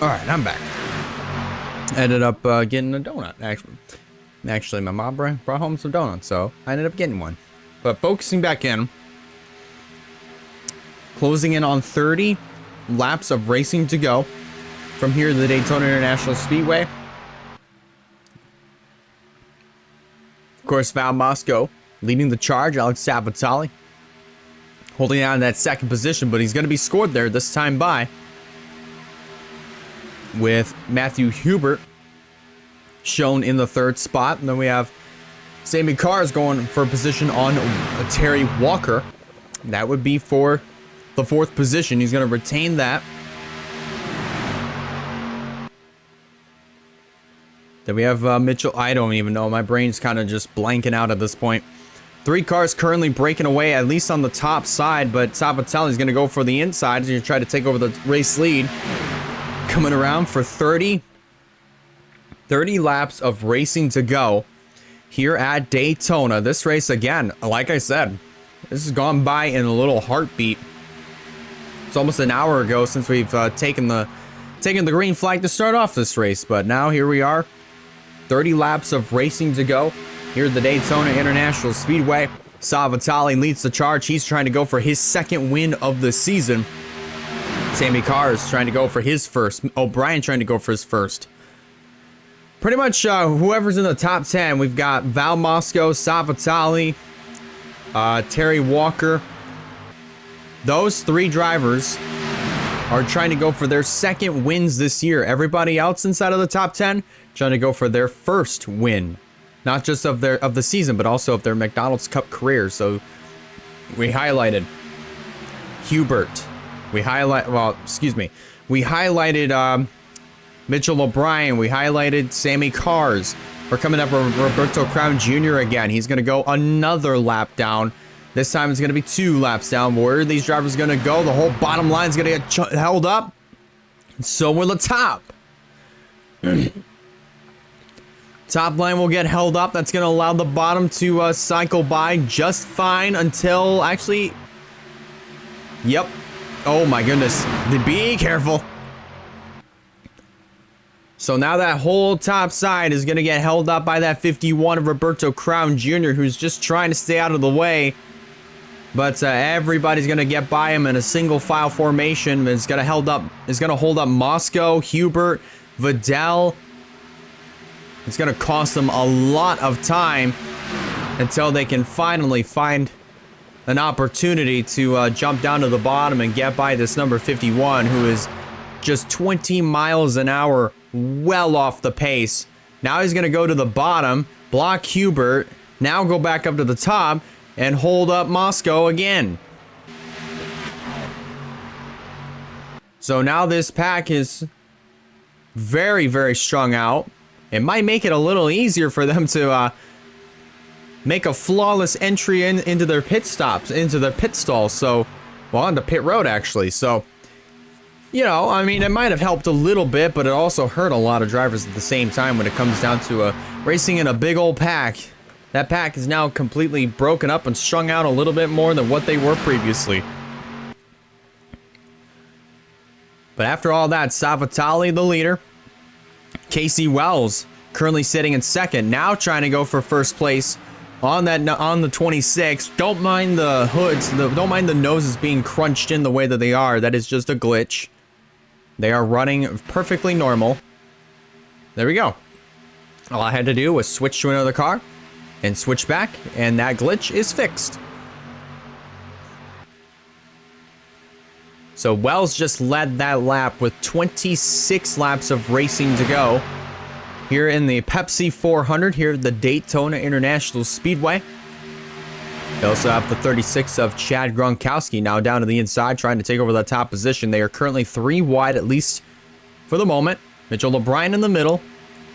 All right, I'm back. Ended up getting a donut, actually my mom brought home some donuts, so I ended up getting one. But focusing back in, closing in on 30 laps of racing to go from here to the Daytona International Speedway. Of course, Val Mosco leading the charge. Alex Sabatali holding on to that second position, but he's going to be scored there this time by with Matthew Hubert shown in the third spot. And then we have Sammy Cars going for a position on Terry Walker. That would be for the fourth position. He's going to retain that. Then we have Mitchell. I don't even know. My brain's kind of just blanking out at this point. 3 cars currently breaking away, at least on the top side, but Sabatali's going to go for the inside. He's going to try to take over the race lead. Coming around for 30 laps of racing to go here at Daytona. This race, again, like I said, this has gone by in a little heartbeat. It's almost an hour ago since we've taken the green flag to start off this race, but now here we are. 30 laps of racing to go here at the Daytona International Speedway. Sabatali leads the charge. He's trying to go for his second win of the season. Sammy Cars trying to go for his first. O'Brien trying to go for his first. Pretty much whoever's in the top 10, we've got Val Mosco, Sabatali, Terry Walker. Those 3 drivers are trying to go for their second wins this year. Everybody else inside of the top 10 trying to go for their first win, not just of the season, but also of their McDonald's Cup career. So we highlighted Hubert. We highlighted Mitchell O'Brien. We highlighted Sammy Cars. We're coming up with Roberto Crown Jr. again. He's going to go another lap down. This time it's going to be 2 laps down. Where are these drivers going to go? The whole bottom line is going to get held up. So will the top. Top line will get held up. That's going to allow the bottom to cycle by just fine until actually... Yep. Oh my goodness. Be careful. So now that whole top side is going to get held up by that 51 of Roberto Crown Jr., who's just trying to stay out of the way. But everybody's going to get by him in a single file formation. It's going to hold up Mosco, Hubert, Vidal. It's going to cost them a lot of time until they can finally find an opportunity to jump down to the bottom and get by this number 51, who is just 20 miles an hour, well off the pace. Now he's going to go to the bottom, block Hubert, now go back up to the top, and hold up Moscow again. So now this pack is very, very strung out. It might make it a little easier for them to make a flawless entry into their pit stops, into their pit stalls. So, well, on the pit road, actually. So, you know, I mean, it might have helped a little bit, but it also hurt a lot of drivers at the same time when it comes down to racing in a big old pack. That pack is now completely broken up and strung out a little bit more than what they were previously. But after all that, Savatali, the leader. Casey Wells currently sitting in second, now trying to go for first place on the 26. Don't mind the hoods, don't mind the noses being crunched in the way that they are. That is just a glitch. They are running perfectly normal. There we go. All I had to do was switch to another car and switch back, and that glitch is fixed. So Wells just led that lap with 26 laps of racing to go here in the Pepsi 400 here at the Daytona International Speedway. They also have the 36 of Chad Gronkowski now down to the inside trying to take over the top position. They are currently 3 wide, at least for the moment. Mitchell O'Brien in the middle,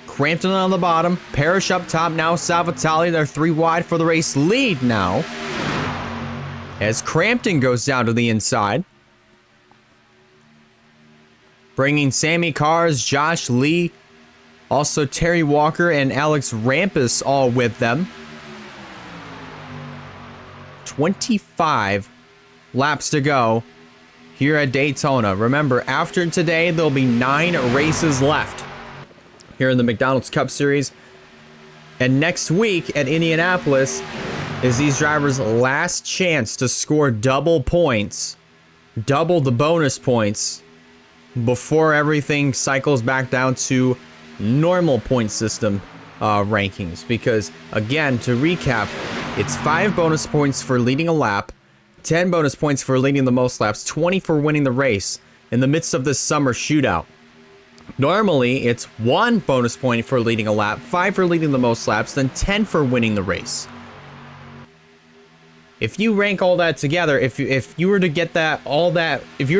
Crampton on the bottom, Parrish up top now, Savatali, they're 3 wide for the race lead now. As Crampton goes down to the inside. Bringing Sammy Cars, Josh Lee, also Terry Walker and Alex Rampus all with them. 25 laps to go here at Daytona. Remember, after today, there'll be 9 races left here in the McDonald's Cup Series. And next week at Indianapolis is these drivers' last chance to score double points, double the bonus points, before everything cycles back down to normal point system rankings. Because, again, to recap, it's 5 bonus points for leading a lap, 10 bonus points for leading the most laps, 20 for winning the race in the midst of this summer shootout. Normally, it's 1 bonus point for leading a lap, 5 for leading the most laps, then 10 for winning the race. If you rank all that together, if you were to get if you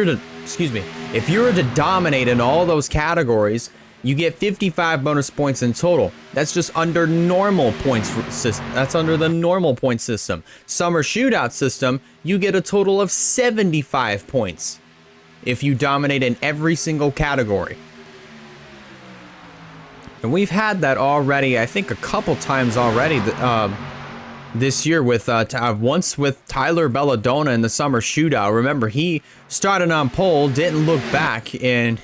were to dominate in all those categories, you get 55 bonus points in total. That's just under normal points system. That's under the normal point system. Summer shootout system, you get a total of 75 points if you dominate in every single category. And we've had that already, I think, a couple times already this year with once with Tyler Belladonna in the summer shootout. Remember, he started on pole, didn't look back, and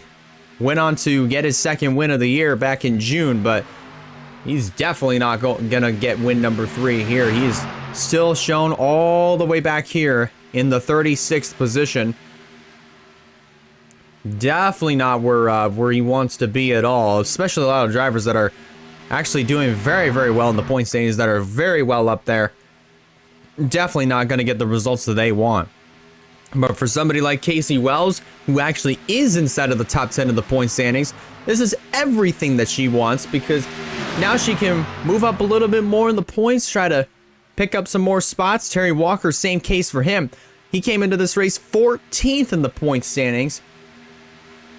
went on to get his second win of the year back in June, but he's definitely not gonna get win number 3 here. He's still shown all the way back here in the 36th position. Definitely not where he wants to be at all, especially a lot of drivers that are actually doing very, very well in the point standings, that are very well up there. Definitely not going to get the results that they want. But for somebody like Casey Wells, who actually is inside of the top 10 of the point standings, this is everything that she wants, because now she can move up a little bit more in the points, try to pick up some more spots. Terry Walker, same case for him. He came into this race 14th in the point standings.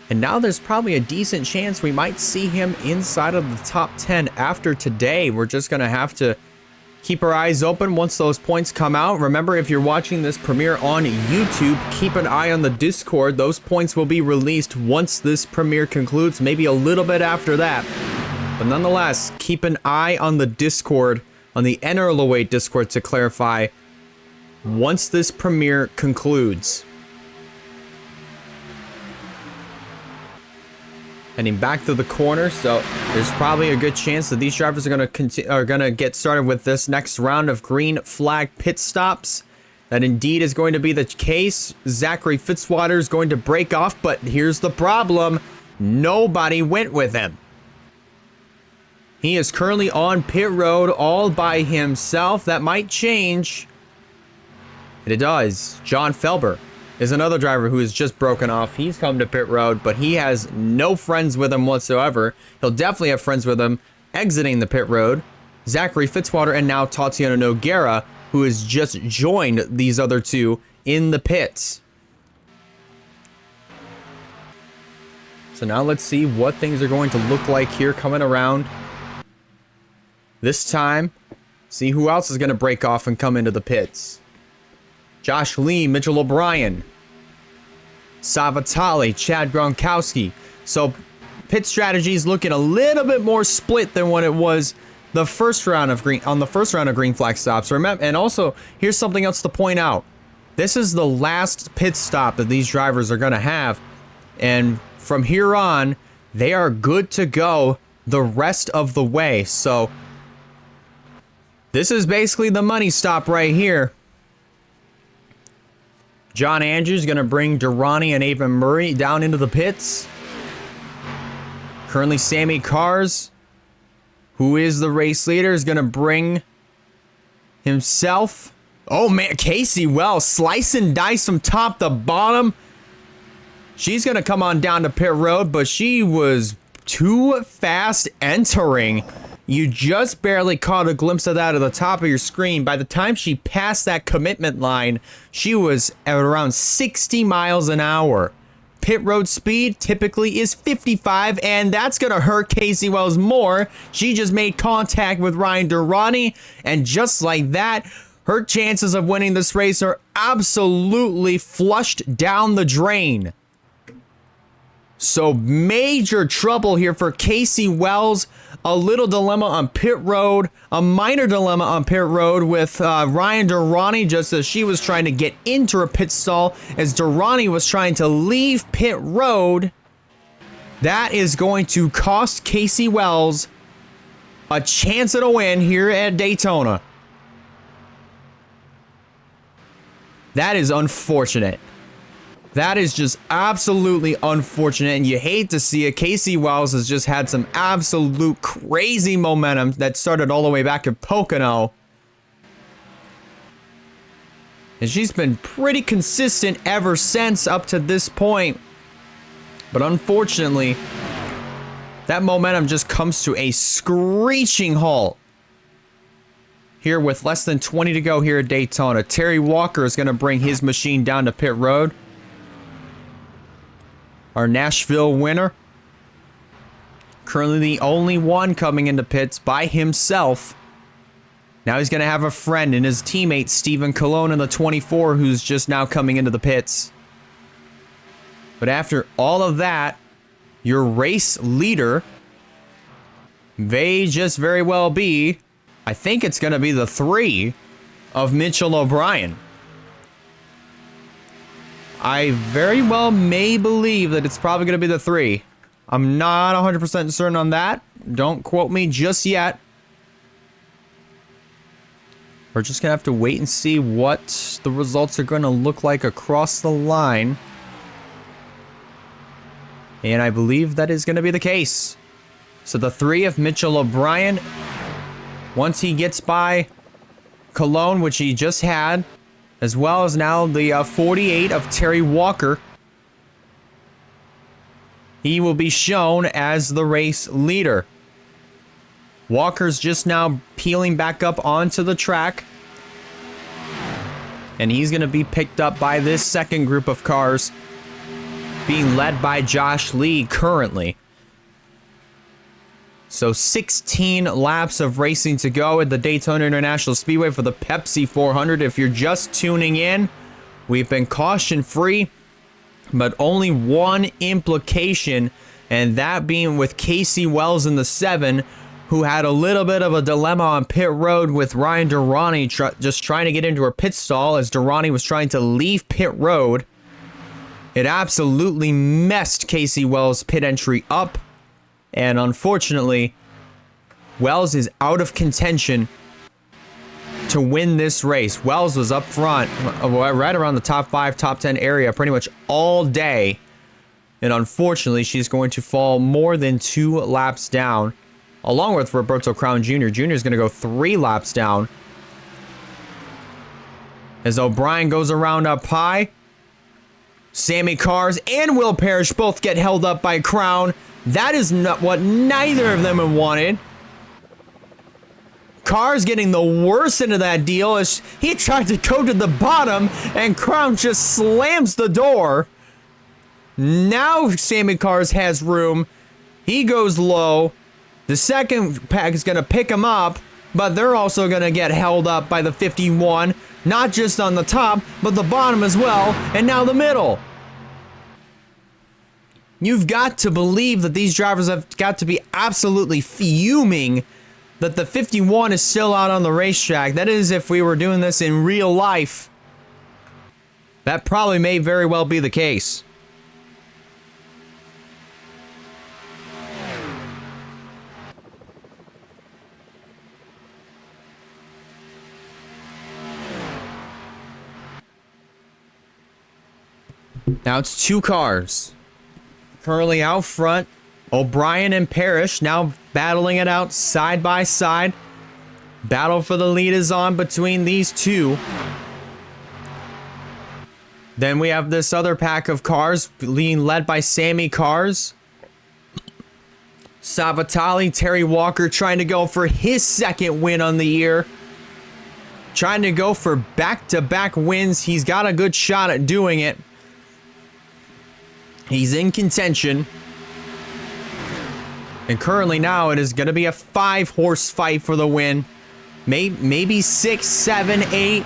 And now there's probably a decent chance we might see him inside of the top 10 after today. We're just going to have to keep our eyes open once those points come out. Remember, if you're watching this premiere on YouTube, keep an eye on the Discord. Those points will be released once this premiere concludes, maybe a little bit after that. But nonetheless, keep an eye on the Discord, on the NRLOA Discord, to clarify once this premiere concludes. Heading back to the corner, so there's probably a good chance that these drivers are gonna get started with this next round of green flag pit stops. That indeed is going to be the case. Zachary Fitzwater is going to break off, but here's the problem: nobody went with him. He is currently on pit road all by himself. That might change, and it does. John Felber is another driver who has just broken off. He's come to pit road, but he has no friends with him whatsoever. He'll definitely have friends with him exiting the pit road. Zachary Fitzwater and now Tatiana Noguera, who has just joined these other two in the pits. So now let's see what things are going to look like here coming around. This time, see who else is going to break off and come into the pits. Josh Lee, Mitchell O'Brien, Savatali, Chad Gronkowski. So pit strategy is looking a little bit more split than what it was the first round of green flag stops. Remember, and also here's something else to point out. This is the last pit stop that these drivers are going to have, and from here on, they are good to go the rest of the way. So this is basically the money stop right here. John Andrews going to bring Durrani and Avon Murray down into the pits. Currently, Sammy Cars, who is the race leader, is going to bring himself. Oh, man, Casey Wells, slice and dice from top to bottom. She's going to come on down to pit road, but she was too fast entering. You just barely caught a glimpse of that at the top of your screen. By the time she passed that commitment line, she was at around 60 miles an hour. Pit road speed typically is 55, and that's going to hurt Casey Wells more. She just made contact with Ryan Durrani, and just like that, her chances of winning this race are absolutely flushed down the drain. So major trouble here for Casey Wells. A little dilemma on pit road. A minor dilemma on pit road with Ryan Durrani, just as she was trying to get into her pit stall as Durrani was trying to leave pit road. That is going to cost Casey Wells a chance at a win here at Daytona. That is unfortunate. That is just absolutely unfortunate, and you hate to see it. Casey Wells has just had some absolute crazy momentum that started all the way back at Pocono. And she's been pretty consistent ever since up to this point. But unfortunately, that momentum just comes to a screeching halt here with less than 20 to go here at Daytona. Terry Walker is going to bring his machine down to pit road. Our Nashville winner. Currently the only one coming into pits by himself. Now he's going to have a friend in his teammate, Steven Colon in the 24, who's just now coming into the pits. But after all of that, your race leader may just very well be, I think it's going to be the 3 of Mitchell O'Brien. I very well may believe that it's probably going to be the 3. I'm not 100% certain on that. Don't quote me just yet. We're just going to have to wait and see what the results are going to look like across the line. And I believe that is going to be the case. So the 3 of Mitchell O'Brien, once he gets by Cologne, which he just had, as well as now the 48 of Terry Walker, he will be shown as the race leader. Walker's just now peeling back up onto the track. And he's going to be picked up by this second group of cars, being led by Josh Lee currently. So 16 laps of racing to go at the Daytona International Speedway for the Pepsi 400. If you're just tuning in, we've been caution-free, but only one implication, and that being with Casey Wells in the 7, who had a little bit of a dilemma on pit road with Ryan Durrani just trying to get into her pit stall as Durrani was trying to leave pit road. It absolutely messed Casey Wells' pit entry up. And unfortunately, Wells is out of contention to win this race. Wells was up front, right around the top 5, top 10 area pretty much all day. And unfortunately, she's going to fall more than 2 laps down, along with Roberto Crown Jr. Jr. is going to go 3 laps down. As O'Brien goes around up high, Sammy Cars and Will Parrish both get held up by Crown. That is not what neither of them have wanted. Cars getting the worst end of that deal as he tried to go to the bottom and Crown just slams the door. Now Sammy Cars has room. He goes low. The second pack is going to pick him up, but they're also going to get held up by the 51. Not just on the top, but the bottom as well, and now the middle. You've got to believe that these drivers have got to be absolutely fuming that the 51 is still out on the racetrack. That is, if we were doing this in real life. That probably may very well be the case. Now it's 2 cars. Currently out front, O'Brien and Parrish now battling it out side by side. Battle for the lead is on between these 2. Then we have this other pack of cars being led by Sammy Cars. Savatali, Terry Walker trying to go for his second win on the year. Trying to go for back-to-back wins. He's got a good shot at doing it. He's in contention. And currently now it is going to be a 5-horse fight for the win. Maybe 6, 7, 8.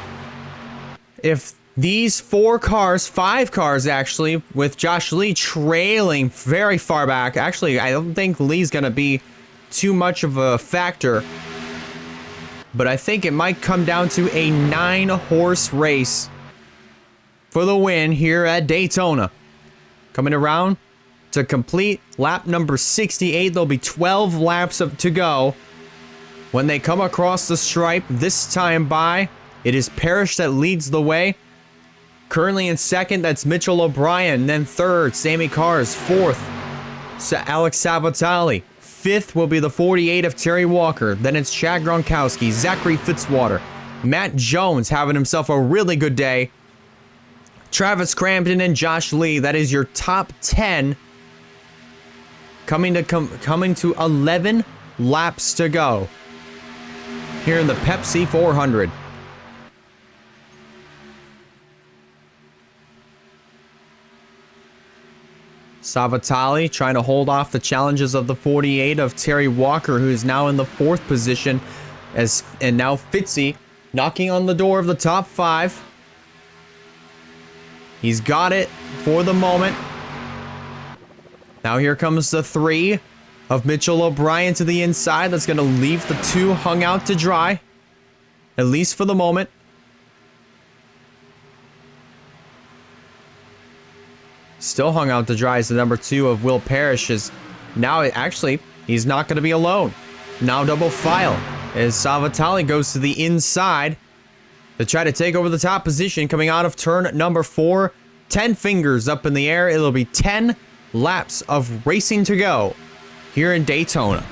If These 5 cars actually, with Josh Lee trailing very far back. Actually, I don't think Lee's going to be too much of a factor. But I think it might come down to a 9-horse race for the win here at Daytona. Coming around to complete lap number 68. There'll be 12 laps to go. When they come across the stripe this time by, it is Parrish that leads the way. Currently in second, that's Mitchell O'Brien. Then third, Sammy Cars. Fourth, Alex Sabatali. Fifth will be the 48 of Terry Walker. Then it's Chad Gronkowski, Zachary Fitzwater, Matt Jones having himself a really good day. Travis Crampton and Josh Lee. That is your top 10. Coming to 11 laps to go here in the Pepsi 400. Savatali trying to hold off the challenges of the 48 of Terry Walker, who is now in the 4th position, and now Fitzy knocking on the door of the top 5. He's got it for the moment. Now here comes the 3 of Mitchell O'Brien to the inside. That's going to leave the 2 hung out to dry, at least for the moment. Still hung out to dry is the number 2 of Will Parrish. Now, actually, he's not going to be alone. Now double file as Savatali goes to the inside to try to take over the top position coming out of turn number 4. 10 fingers up in the air. It'll be 10 laps of racing to go here in Daytona.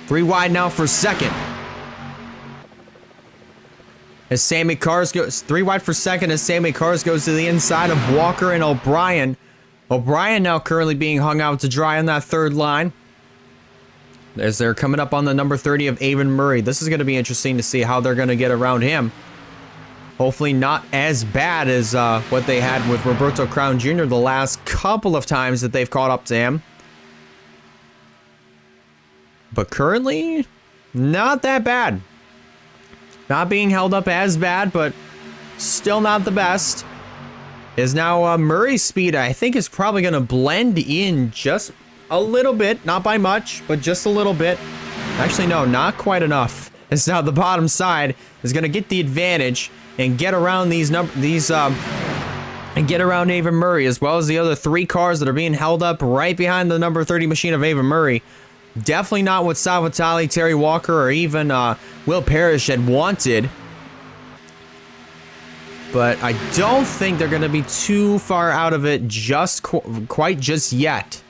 Three wide now for second. As Sammy Cars goes 3 wide for second as Sammy Cars goes to the inside of Walker and O'Brien. O'Brien now currently being hung out to dry on that 3rd line as they're coming up on the number 30 of Avon Murray. This is going to be interesting to see how they're going to get around him. Hopefully not as bad as what they had with Roberto Crown Jr. the last couple of times that they've caught up to him. But currently, not that bad. Not being held up as bad, but still not the best. Is now Murray's speed, I think, is probably going to blend in just a little bit. Not by much, but just a little bit. Actually, no, not quite enough. As now the bottom side is going to get the advantage and get around and get around Avon Murray, as well as the other 3 cars that are being held up right behind the number 30 machine of Avon Murray. Definitely not what Savatali, Terry Walker, or even Will Parrish had wanted. But I don't think they're going to be too far out of it quite just yet.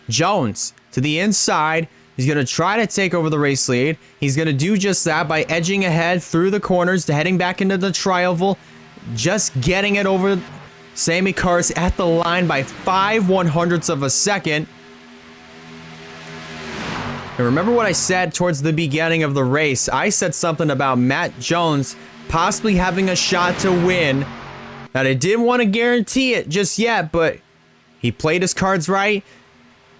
Jones to the inside. He's going to try to take over the race lead. He's going to do just that by edging ahead through the corners to heading back into the tri-oval. Just getting it over Sammy Cars at the line by 5/100ths of a second. And remember what I said towards the beginning of the race. I said something about Matt Jones possibly having a shot to win. That I didn't want to guarantee it just yet, but he played his cards right.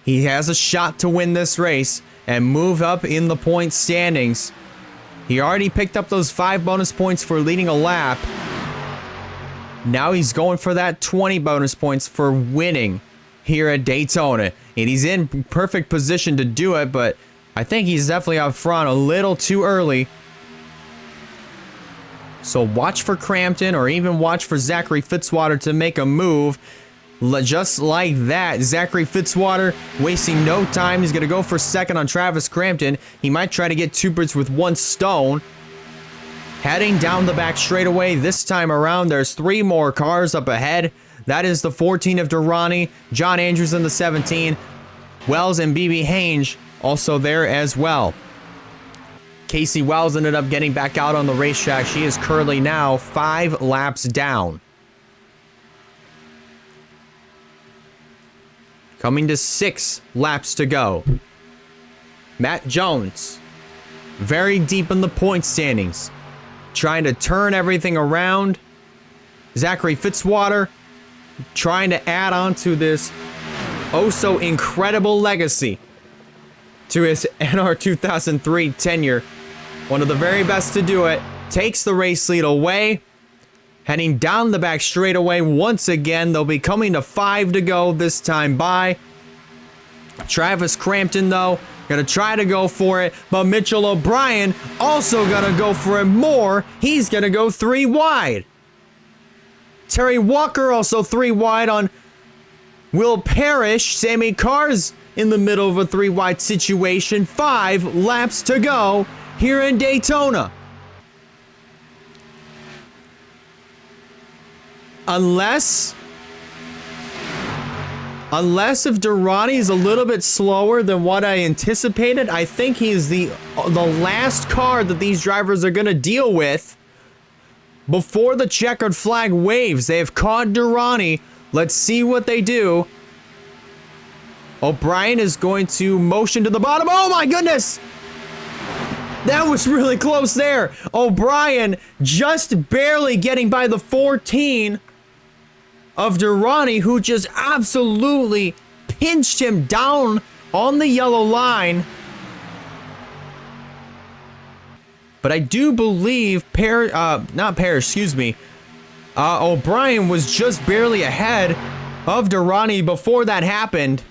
He has a shot to win this race and move up in the point standings. He already picked up those 5 bonus points for leading a lap. Now he's going for that 20 bonus points for winning here at Daytona. And he's in perfect position to do it, but I think he's definitely up front a little too early. So watch for Crampton or even watch for Zachary Fitzwater to make a move. Just like that, Zachary Fitzwater wasting no time. He's going to go for second on Travis Crampton. He might try to get 2 birds with 1 stone. Heading down the back straightaway this time around, there's 3 more cars up ahead. That is the 14 of Durrani, John Andrews in the 17, Wells and BB Hange also there as well. Casey Wells ended up getting back out on the racetrack. She is currently now 5 laps down. Coming to 6 laps to go. Matt Jones, very deep in the point standings, trying to turn everything around. Zachary Fitzwater trying to add on to this oh so incredible legacy to his NR 2003 tenure. One of the very best to do it. Takes the race lead away. Heading down the back straightaway once again. They'll be coming to 5 to go this time by. Travis Crampton, though, gonna try to go for it. But Mitchell O'Brien also gonna go for it more. He's gonna go 3 wide. Terry Walker also 3 wide on Will Parrish. Sammy Carr's in the middle of a 3 wide situation. 5 laps to go here in Daytona. Unless if Durrani is a little bit slower than what I anticipated, I think he's the last car that these drivers are going to deal with before the checkered flag waves. They have caught Durrani. Let's see what they do. O'Brien is going to motion to the bottom. Oh my goodness! That was really close there. O'Brien just barely getting by the 14 of Durrani, who just absolutely pinched him down on the yellow line. But I do believe O'Brien was just barely ahead of Durrani before that happened.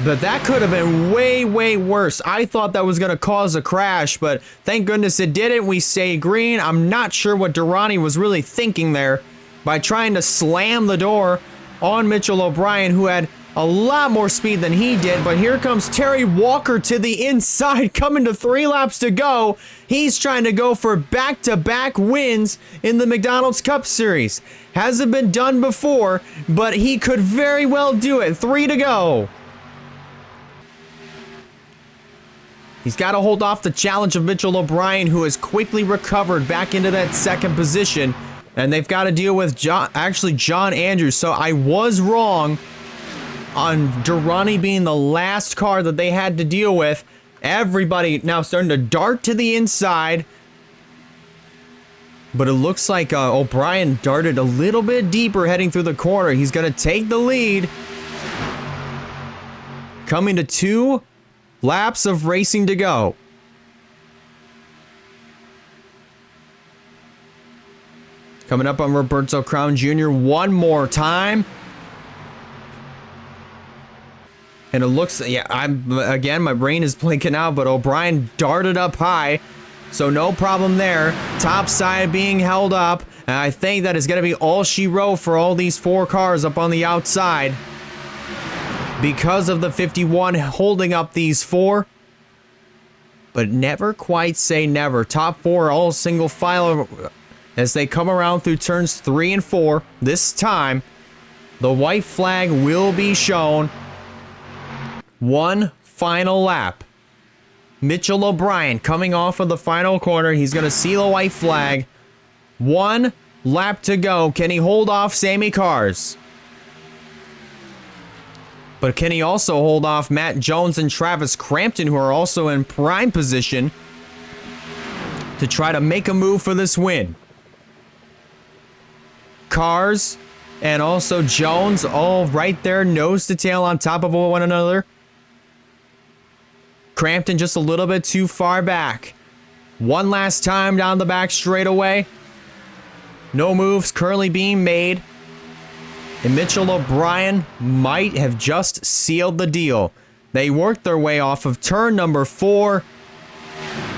But that could have been way, way worse. I thought that was going to cause a crash, but thank goodness it didn't. We stay green. I'm not sure what Durrani was really thinking there by trying to slam the door on Mitchell O'Brien, who had a lot more speed than he did. But here comes Terry Walker to the inside, coming to 3 laps to go. He's trying to go for back-to-back wins in the McDonald's Cup Series. Hasn't been done before, but he could very well do it. 3 to go. He's got to hold off the challenge of Mitchell O'Brien, who has quickly recovered back into that second position. And they've got to deal with John Andrews. So I was wrong on Durrani being the last car that they had to deal with. Everybody now starting to dart to the inside. But it looks like O'Brien darted a little bit deeper heading through the corner. He's going to take the lead. Coming to 2 laps of racing to go. Coming up on Roberto Crown Jr. one more time. And it looks, yeah, my brain is blinking out, but O'Brien darted up high. So no problem there. Top side being held up. And I think that is going to be all she wrote for all these 4 cars up on the outside, because of the 51 holding up these 4. But never quite say never. Top 4 all single file as they come around through turns 3 and 4. This time, the white flag will be shown. One final lap. Mitchell O'Brien coming off of the final corner. He's going to see the white flag. 1 lap to go. Can he hold off Sammy Cars? But can he also hold off Matt Jones and Travis Crampton, who are also in prime position to try to make a move for this win? Cars and also Jones all right there, nose to tail on top of one another. Crampton just a little bit too far back. One last time down the back straightaway. No moves currently being made. And Mitchell O'Brien might have just sealed the deal. They worked their way off of turn number 4.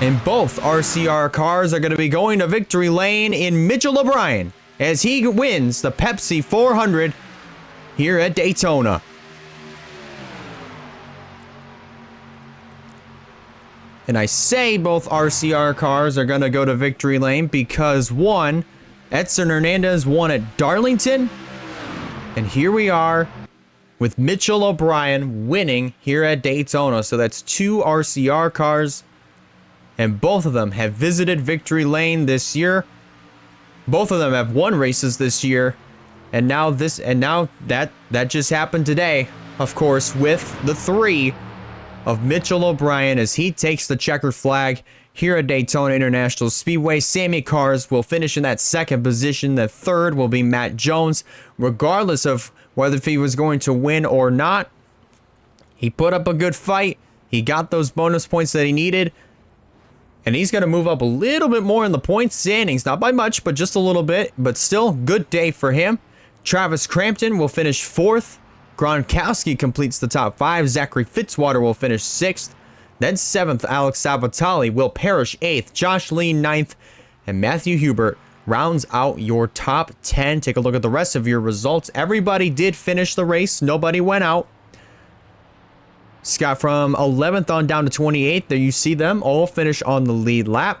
And both RCR cars are going to be going to victory lane in Mitchell O'Brien as he wins the Pepsi 400 here at Daytona. And I say both RCR cars are going to go to victory lane because one, Edson Hernandez won at Darlington. And here we are with Mitchell O'Brien winning here at Daytona. So that's 2 RCR cars. And both of them have visited victory lane this year. Both of them have won races this year. And now that just happened today, of course, with the 3 of Mitchell O'Brien as he takes the checkered flag here at Daytona International Speedway. Sammy Cars will finish in that second position. The third will be Matt Jones. Regardless of whether he was going to win or not, He put up a good fight. He got those bonus points that he needed. And he's going to move up a little bit more in the points standings. Not by much, but just a little bit. But still, good day for him. Travis Crampton will finish 4th. Gronkowski completes the top 5. Zachary Fitzwater will finish 6th. Then 7th, Alex Sabatali will Parrish 8th. Josh Lee 9th. And Matthew Hubert rounds out your top 10. Take a look at the rest of your results. Everybody did finish the race. Nobody went out. Scott from 11th on down to 28th. There you see them all finish on the lead lap.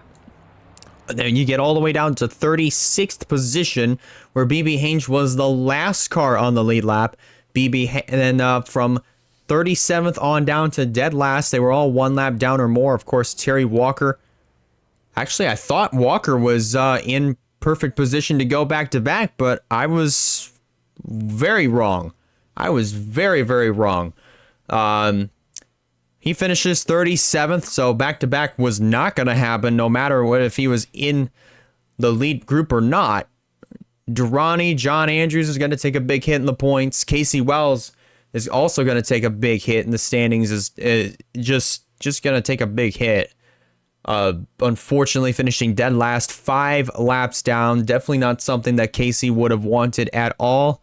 And then you get all the way down to 36th position, where BB Haynes was the last car on the lead lap. And then from 37th on down to dead last, they were all 1 lap down or more. Of course, Terry Walker. Actually, I thought Walker was in perfect position to go back to back, but I was very wrong. I was very, very wrong. He finishes 37th, so back-to-back was not going to happen, no matter what if he was in the lead group or not. Durrani, John Andrews is going to take a big hit in the points. Casey Wells is also going to take a big hit in the standings. Is just going to take a big hit. Unfortunately, finishing dead last, 5 laps down. Definitely not something that Casey would have wanted at all.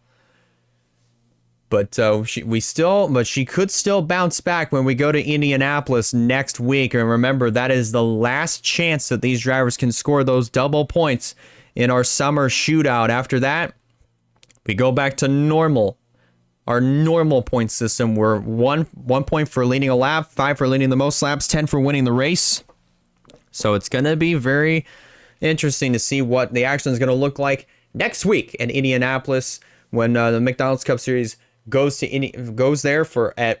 But she could still bounce back when we go to Indianapolis next week. And remember, that is the last chance that these drivers can score those double points in our summer shootout. After that, we go back to normal. Our normal point system, where 1 point for leading a lap, 5 for leading the most laps, 10 for winning the race. So it's going to be very interesting to see what the action is going to look like next week in Indianapolis when the McDonald's Cup Series goes there on the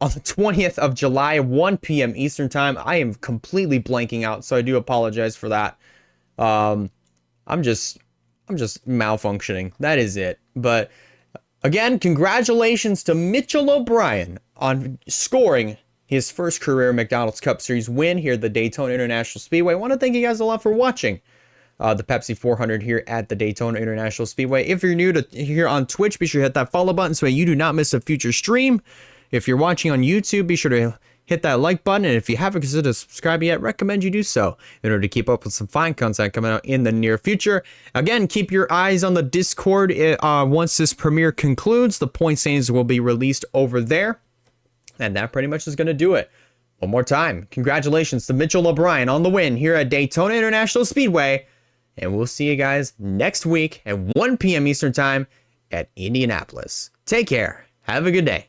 20th of July, 1 p.m. Eastern time. I am completely blanking out, so I do apologize for that. I'm just malfunctioning. That is it. But again, congratulations to Mitchell O'Brien on scoring his first career McDonald's Cup Series win here at the Daytona International Speedway. I want to thank you guys a lot for watching the Pepsi 400 here at the Daytona International Speedway. If you're new to here on Twitch, be sure to hit that follow button so you do not miss a future stream. If you're watching on YouTube, be sure to hit that like button. And if you haven't considered subscribing yet, recommend you do so in order to keep up with some fine content coming out in the near future. Again, keep your eyes on the Discord. Once this premiere concludes, the point standings will be released over there. And that pretty much is going to do it. One more time, congratulations to Mitchell O'Brien on the win here at Daytona International Speedway. And we'll see you guys next week at 1 p.m. Eastern time at Indianapolis. Take care. Have a good day.